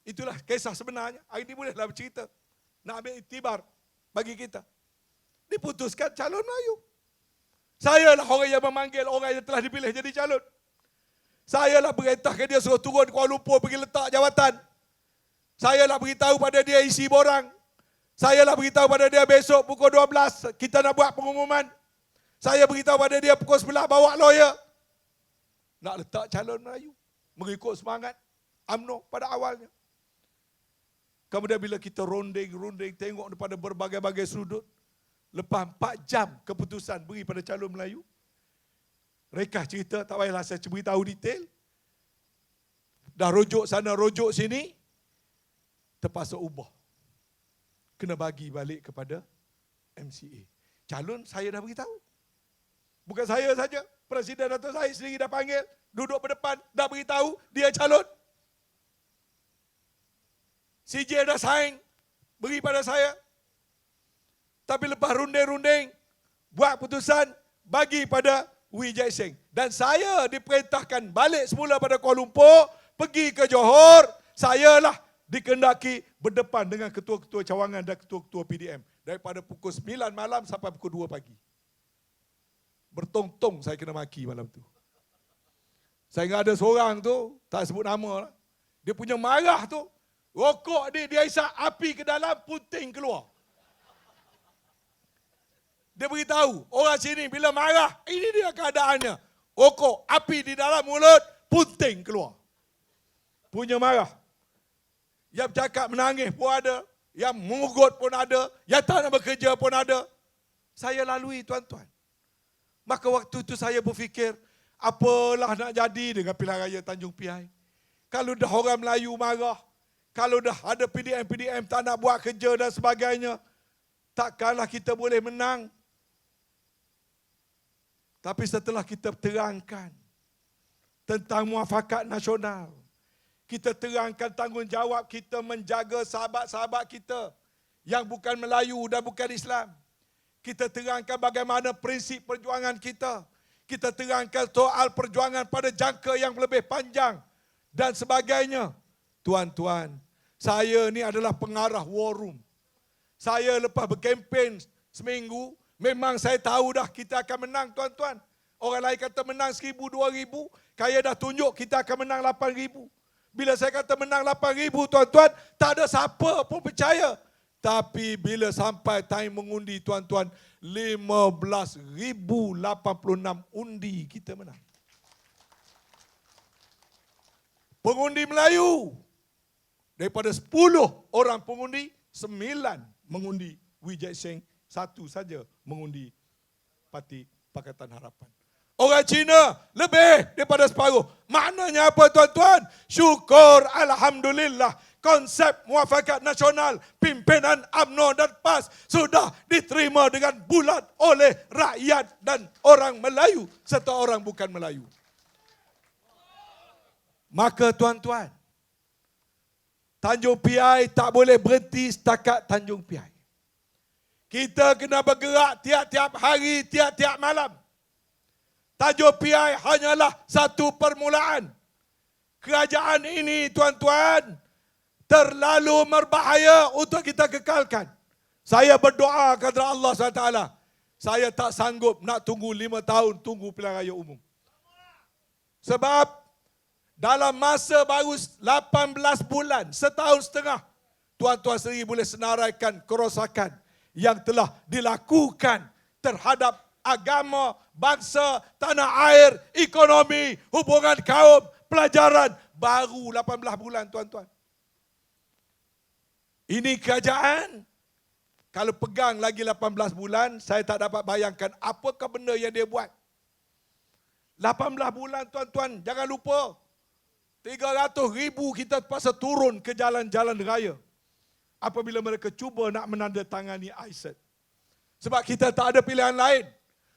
Itulah kisah sebenarnya. Hari ini bolehlah bercerita. Nak ambil iktibar bagi kita. Diputuskan calon Melayu. Saya lah orang yang memanggil orang yang telah dipilih jadi calon. Saya lah perintahkan dia suruh turun Kuala Lumpur pergi letak jawatan. Saya lah beritahu pada dia isi borang. Saya lah beritahu pada dia besok pukul 12 kita nak buat pengumuman. Saya beritahu pada dia pukul 11 bawa lawyer. Nak letak calon Melayu. Mengikut semangat UMNO pada awalnya. Kemudian bila kita runding tengok daripada berbagai-bagai sudut. Lepas 4 jam keputusan beri pada calon Melayu. Rekah cerita, tak payahlah saya beritahu detail. Dah rujuk sana, rujuk sini. Terpaksa ubah. Kena bagi balik kepada MCA. Calon saya dah beritahu. Bukan saya saja. Presiden Dato' Zahid sendiri dah panggil. Duduk berdepan, dah beritahu dia calon. CJ dah sign. Beri pada saya. Tapi lepas runding-runding, buat putusan, bagi pada Wee Jai Seng. Dan saya diperintahkan balik semula pada Kuala Lumpur, pergi ke Johor, saya lah dikendaki berdepan dengan ketua-ketua cawangan dan ketua-ketua PDM. Daripada pukul 9 malam sampai pukul 2 pagi. Bertong-tong saya kena maki malam tu. Saya ingat ada seorang tu, tak sebut nama lah. Dia punya marah tu, rokok dia isap api ke dalam, puting keluar. Dia beritahu, orang sini bila marah, ini dia keadaannya. Rokok, api di dalam mulut, puting keluar. Punya marah. Yang bercakap menangis pun ada, yang mengugut pun ada, yang tak nak bekerja pun ada. Saya lalui tuan-tuan. Maka waktu itu saya berfikir, apalah nak jadi dengan pilihan raya Tanjung Piai. Kalau dah orang Melayu marah, kalau dah ada PDM tak nak buat kerja dan sebagainya, takkanlah kita boleh menang. Tapi setelah kita terangkan tentang muafakat nasional, kita terangkan tanggungjawab kita menjaga sahabat-sahabat kita yang bukan Melayu dan bukan Islam. Kita terangkan bagaimana prinsip perjuangan kita. Kita terangkan soal perjuangan pada jangka yang lebih panjang dan sebagainya. Tuan-tuan, saya ni adalah pengarah war room. Saya lepas berkempen seminggu, memang saya tahu dah kita akan menang tuan-tuan. Orang lain kata menang 1,000, 2,000. Saya dah tunjuk kita akan menang 8,000. Bila saya kata menang 8,000 tuan-tuan, tak ada siapa pun percaya. Tapi bila sampai time mengundi tuan-tuan, 15,086 undi kita menang. Pengundi Melayu. Daripada 10 orang pengundi, 9 mengundi Wee Jai Seng. 1 saja mengundi Parti Pakatan Harapan. Orang Cina lebih daripada separuh. Maknanya apa tuan-tuan? Syukur Alhamdulillah. Konsep muafakat nasional pimpinan UMNO dan PAS sudah diterima dengan bulat oleh rakyat dan orang Melayu serta orang bukan Melayu. Maka tuan-tuan, Tanjung Piai tak boleh berhenti setakat Tanjung Piai. Kita kena bergerak tiap-tiap hari, tiap-tiap malam. Tajuk PI hanyalah satu permulaan. Kerajaan ini, tuan-tuan, terlalu berbahaya untuk kita kekalkan. Saya berdoa kepada Allah SWT. Saya tak sanggup nak tunggu 5 tahun tunggu pilihan raya umum. Sebab dalam masa baru 18 bulan, setahun setengah, tuan-tuan sendiri boleh senaraikan kerosakan yang telah dilakukan terhadap agama, bangsa, tanah air, ekonomi, hubungan kaum, pelajaran. Baru 18 bulan, tuan-tuan. Ini kerajaan, kalau pegang lagi 18 bulan, saya tak dapat bayangkan apakah benda yang dia buat. 18 bulan, tuan-tuan, jangan lupa. 300,000 kita terpaksa turun ke jalan-jalan raya apabila mereka cuba nak menandatangani ISET. Sebab kita tak ada pilihan lain.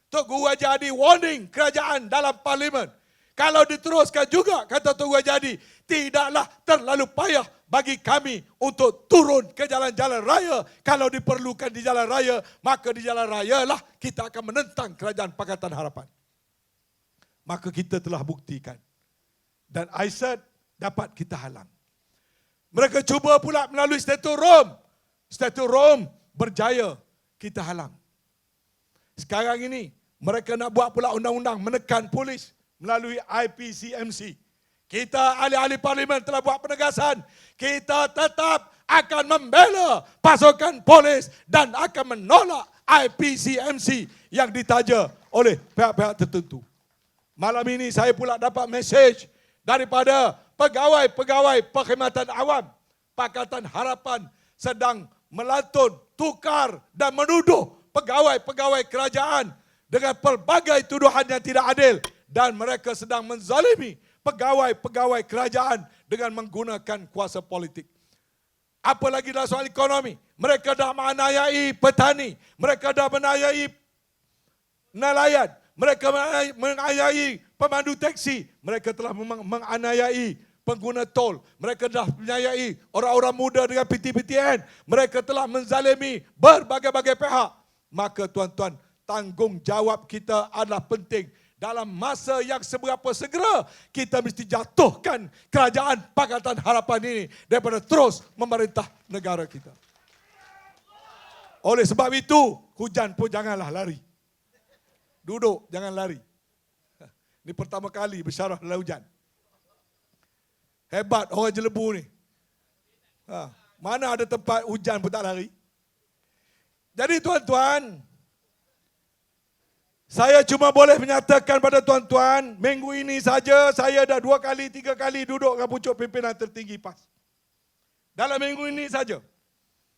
Tok Guru Haji Hadi warning kerajaan dalam parlimen. Kalau diteruskan juga, kata Tok Guru Haji Hadi, tidaklah terlalu payah bagi kami untuk turun ke jalan-jalan raya. Kalau diperlukan di jalan raya, maka di jalan raya lah kita akan menentang kerajaan Pakatan Harapan. Maka kita telah buktikan. Dan ISET dapat kita halang. Mereka cuba pula melalui Statut Rom. Statut Rom berjaya kita halang. Sekarang ini mereka nak buat pula undang-undang menekan polis melalui IPCMC. Kita ahli-ahli parlimen telah buat penegasan. Kita tetap akan membela pasukan polis dan akan menolak IPCMC yang ditaja oleh pihak-pihak tertentu. Malam ini saya pula dapat mesej daripada pegawai-pegawai perkhidmatan awam. Pakatan Harapan sedang melantun, tukar dan menuduh pegawai-pegawai kerajaan dengan pelbagai tuduhan yang tidak adil. Dan mereka sedang menzalimi pegawai-pegawai kerajaan dengan menggunakan kuasa politik. Apalagi dalam soal ekonomi, mereka dah menganiayai petani, mereka dah menganiayai nelayan, mereka menganiayai pemandu teksi, mereka telah menganiayai pengguna tol, mereka dah menganiayai orang-orang muda dengan PTPTN, mereka telah menzalimi berbagai-bagai pihak. Maka tuan-tuan, tanggungjawab kita adalah penting. Dalam masa yang seberapa segera, kita mesti jatuhkan kerajaan Pakatan Harapan ini daripada terus memerintah negara kita. Oleh sebab itu, hujan pun janganlah lari. Duduk, jangan lari. Ini pertama kali bersyarah dalam hujan. Hebat orang Jelebu ni. Mana ada tempat hujan pun tak lari. Jadi tuan-tuan, saya cuma boleh menyatakan pada tuan-tuan, minggu ini saja saya dah 2 kali, 3 kali duduk dengan pucuk pimpinan tertinggi PAS. Dalam minggu ini saja.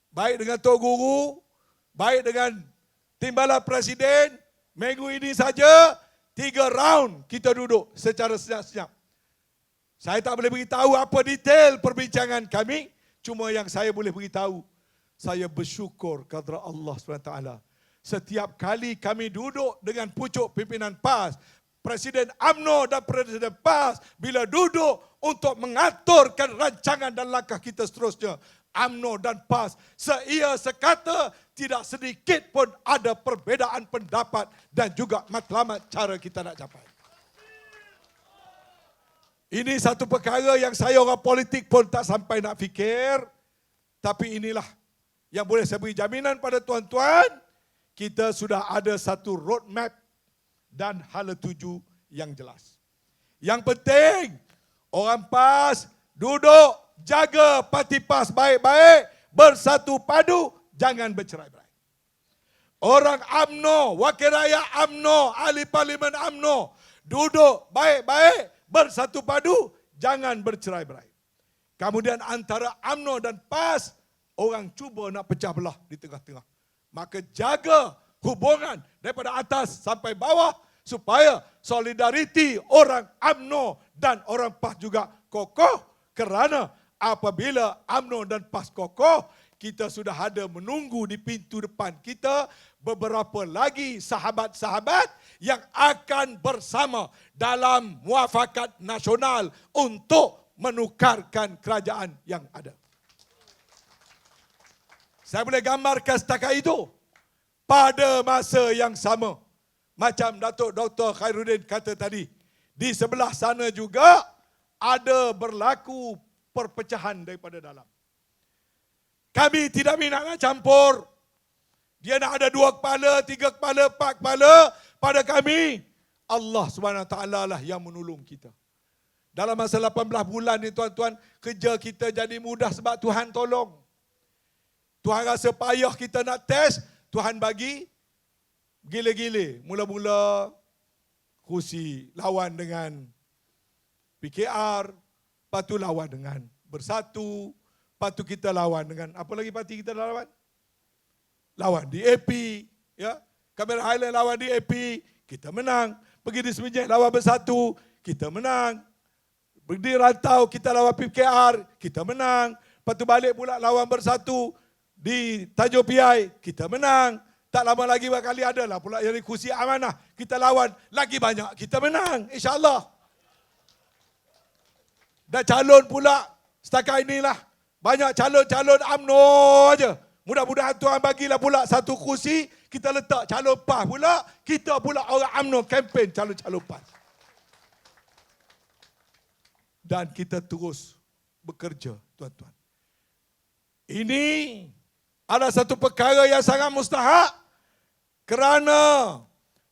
Baik dengan Tok Guru, baik dengan Timbalan Presiden, minggu ini saja 3 round kita duduk secara senyap-senyap. Saya tak boleh beritahu apa detail perbincangan kami, cuma yang saya boleh beritahu, saya bersyukur kepada Allah SWT. Setiap kali kami duduk dengan pucuk pimpinan PAS, Presiden UMNO dan Presiden PAS, bila duduk untuk mengaturkan rancangan dan langkah kita seterusnya, UMNO dan PAS seia sekata, tidak sedikit pun ada perbezaan pendapat dan juga matlamat cara kita nak capai. Ini satu perkara yang saya orang politik pun tak sampai nak fikir, tapi inilah yang boleh saya beri jaminan pada tuan-tuan, kita sudah ada satu roadmap dan hala tuju yang jelas. Yang penting, orang PAS duduk, jaga parti PAS baik-baik, bersatu padu, jangan bercerai-berai. Orang UMNO, wakil rakyat UMNO, ahli parlimen UMNO, duduk baik-baik, bersatu padu, jangan bercerai-berai. Kemudian antara UMNO dan PAS, orang cuba nak pecah belah di tengah-tengah. Maka jaga hubungan daripada atas sampai bawah supaya solidariti orang UMNO dan orang PAS juga kokoh, kerana apabila UMNO dan PAS kokoh, kita sudah ada menunggu di pintu depan kita beberapa lagi sahabat-sahabat yang akan bersama dalam muafakat nasional untuk menukarkan kerajaan yang ada. Saya boleh gambarkan setakat itu. Pada masa yang sama, Macam Datuk Dr. Khairuddin kata tadi, di sebelah sana juga ada berlaku perpecahan daripada dalam. Kami tidak minat nak campur. Dia nak ada 2 kepala, 3 kepala, 4 kepala. Pada kami, Allah SWT lah yang menolong kita. Dalam masa 18 bulan ni tuan-tuan, kerja kita jadi mudah sebab Tuhan tolong. Tuhan rasa payah kita nak test, Tuhan bagi gila-gila. Mula-mula kursi lawan dengan PKR, lepas tu lawan dengan Bersatu, lepas tu kita lawan dengan, apa lagi parti kita lawan? Lawan di AP, ya. Cameron Highland lawan di AP, kita menang. Pergi di Semenjak lawan Bersatu, kita menang. Pergi Rantau, kita lawan PKR, kita menang. Lepas tu balik pula lawan Bersatu di Tanjung Piai, kita menang. Tak lama lagi bakal adalah pula dari kursi amanah, kita lawan lagi banyak, kita menang, insya-Allah. Dan calon pula setakat inilah, banyak calon-calon UMNO aja. Mudah-mudahan Tuhan bagilah pula satu kursi, kita letak calon PAS pula, kita pula orang UMNO kempen calon-calon PAS. Dan kita terus bekerja, tuan-tuan. Ini ada satu perkara yang sangat mustahak, kerana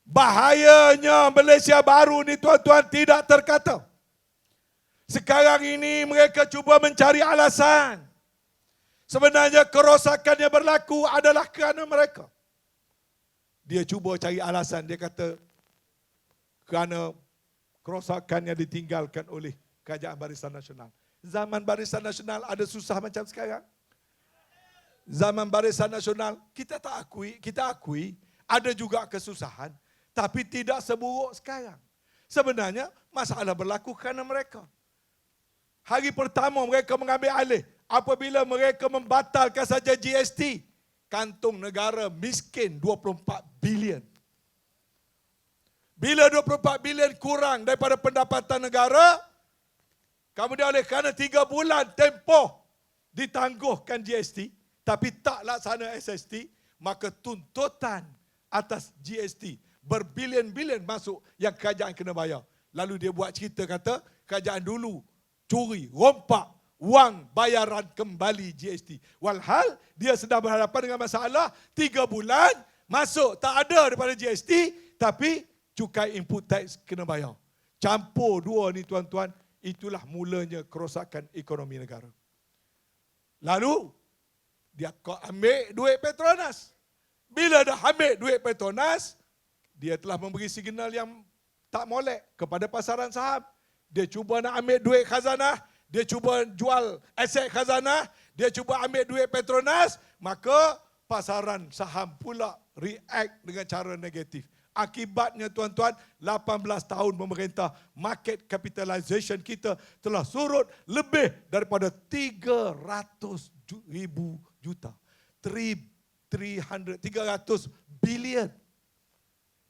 bahayanya Malaysia baru ni tuan-tuan tidak terkata. Sekarang ini mereka cuba mencari alasan. Sebenarnya kerosakan yang berlaku adalah kerana mereka. Dia cuba cari alasan, dia kata kerana kerosakan yang ditinggalkan oleh Kerajaan Barisan Nasional. Zaman Barisan Nasional ada susah macam sekarang? Zaman Barisan Nasional, kita tak akui, kita akui ada juga kesusahan, tapi tidak seburuk sekarang. Sebenarnya masalah berlaku kerana mereka. Hari pertama mereka mengambil alih, apabila mereka membatalkan saja GST, kantung negara miskin 24 bilion. Bila 24 bilion kurang daripada pendapatan negara, kemudian oleh kerana 3 bulan tempoh ditangguhkan GST, tapi tak laksana SST, maka tuntutan atas GST berbilion-bilion masuk yang kerajaan kena bayar. Lalu dia buat cerita kata, kerajaan dulu curi, rompak wang bayaran kembali GST. Walhal dia sedang berhadapan dengan masalah 3 bulan masuk tak ada daripada GST, tapi cukai input tax kena bayar. Campur dua ni tuan-tuan, itulah mulanya kerosakan ekonomi negara. Lalu dia ambil duit Petronas. Bila dah ambil duit Petronas, dia telah memberi signal yang tak molek kepada pasaran saham. Dia cuba nak ambil duit khazanah, dia cuba jual aset khazanah, dia cuba ambil duit Petronas, maka pasaran saham pula react dengan cara negatif. Akibatnya tuan-tuan, 18 tahun pemerintah, market capitalization kita telah surut lebih daripada 300 ribu juta. 300 bilion.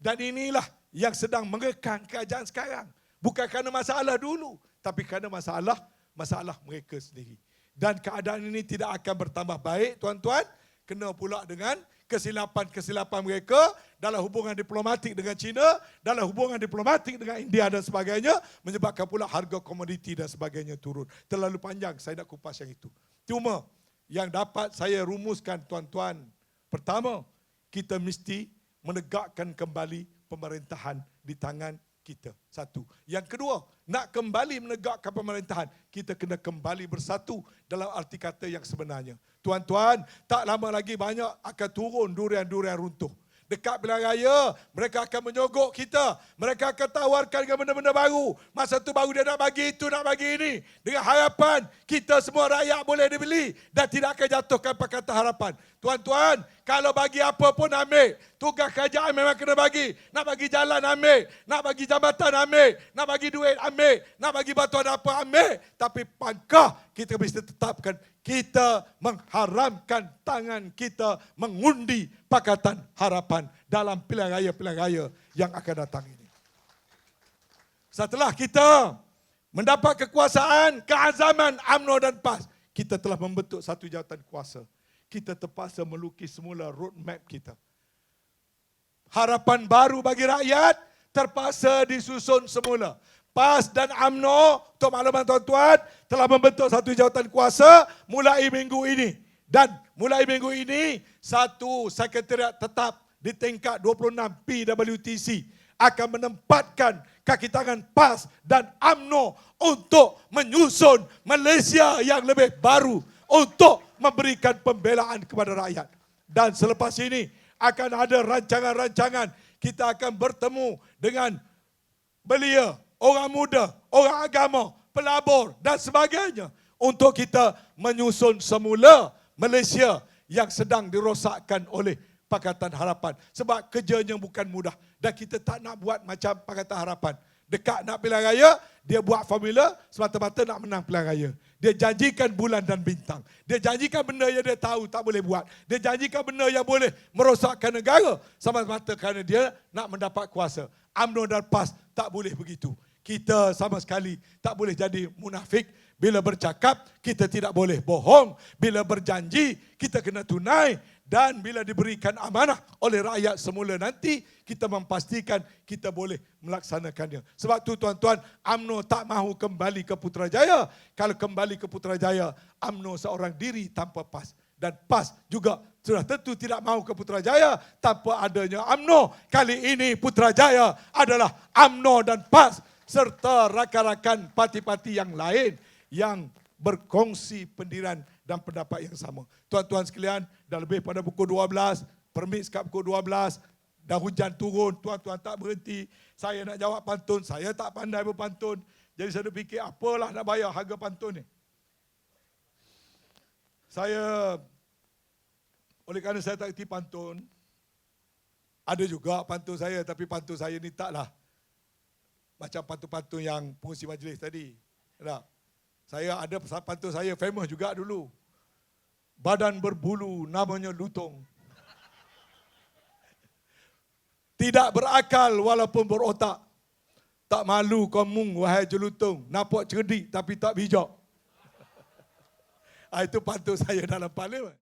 Dan inilah yang sedang mengekang kerajaan sekarang. Bukan kerana masalah dulu, tapi kerana masalah mereka sendiri. Dan keadaan ini tidak akan bertambah baik, tuan-tuan. Kena pula dengan kesilapan-kesilapan mereka dalam hubungan diplomatik dengan China, dalam hubungan diplomatik dengan India dan sebagainya, menyebabkan pula harga komoditi dan sebagainya turun. Terlalu panjang saya nak kupas yang itu. Cuma yang dapat saya rumuskan, tuan-tuan, pertama, kita mesti menegakkan kembali pemerintahan di tangan kita. Satu. Yang kedua, nak kembali menegakkan pemerintahan, kita kena kembali bersatu dalam arti kata yang sebenarnya. Tuan-tuan, tak lama lagi banyak akan turun durian-durian runtuh. Dekat pilihan raya, mereka akan menyogok kita. Mereka akan tawarkan dengan benda-benda baru. Masa tu baru dia nak bagi itu, nak bagi ini. Dengan harapan kita semua rakyat boleh dibeli dan tidak akan jatuhkan Pakatan Harapan. Tuan-tuan, kalau bagi apa pun ambil. Tugas kerajaan memang kena bagi. Nak bagi jalan ambil. Nak bagi jambatan ambil. Nak bagi duit ambil. Nak bagi bantuan apa ambil. Tapi pangkah kita mesti tetapkan. Kita mengharamkan tangan kita mengundi Pakatan Harapan dalam pilihan raya yang akan datang ini. Setelah kita mendapat kekuasaan, keazaman UMNO dan PAS, kita telah membentuk satu jawatan kuasa. Kita terpaksa melukis semula roadmap kita. harapan baru bagi rakyat terpaksa disusun semula. PAS dan UMNO, untuk makluman tuan-tuan, telah membentuk satu jawatan kuasa mulai minggu ini. Dan mulai minggu ini, satu sekretariat tetap di tingkat 26 PWTC akan menempatkan kaki tangan PAS dan UMNO untuk menyusun Malaysia yang lebih baru, untuk memberikan pembelaan kepada rakyat. Dan selepas ini akan ada rancangan-rancangan. Kita akan bertemu dengan belia, orang muda, orang agama, pelabur dan sebagainya untuk kita menyusun semula Malaysia yang sedang dirosakkan oleh Pakatan Harapan. Sebab kerjanya bukan mudah dan kita tak nak buat macam Pakatan Harapan. Dekat nak pilihan raya, dia buat formula semata-mata nak menang pilihan raya. Dia janjikan bulan dan bintang. Dia janjikan benda yang dia tahu tak boleh buat. Dia janjikan benda yang boleh merosakkan negara semata-mata kerana dia nak mendapat kuasa. UMNO dan PAS tak boleh begitu. Kita sama sekali tak boleh jadi munafik. Bila bercakap, kita tidak boleh bohong. Bila berjanji, kita kena tunai. Dan bila diberikan amanah oleh rakyat semula nanti, kita memastikan kita boleh melaksanakannya. Sebab tu tuan-tuan, UMNO tak mahu kembali ke Putrajaya. Kalau kembali ke Putrajaya, UMNO seorang diri tanpa PAS. Dan PAS juga sudah tentu tidak mahu ke Putrajaya tanpa adanya UMNO. Kali ini Putrajaya adalah UMNO dan PAS serta rakan-rakan parti-parti yang lain yang berkongsi pendirian dan pendapat yang sama. Tuan-tuan sekalian, dah lebih pada pukul 12, permit sekat pukul 12, dah hujan turun, tuan-tuan tak berhenti. Saya nak jawab pantun, saya tak pandai berpantun. Jadi saya fikir, apalah nak bayar harga pantun ni. Oleh kerana saya tak kerti pantun, ada juga pantun saya, tapi pantun saya ni taklah macam pantun-pantun yang pengurusi majlis tadi. Tak? Saya ada pantun saya famous juga dulu. Badan berbulu namanya lutung. Tidak berakal walaupun berotak. Tak malu kamu wahai jelutung. Nampak cerdik tapi tak bijak. Itu pantun saya dalam parlimen.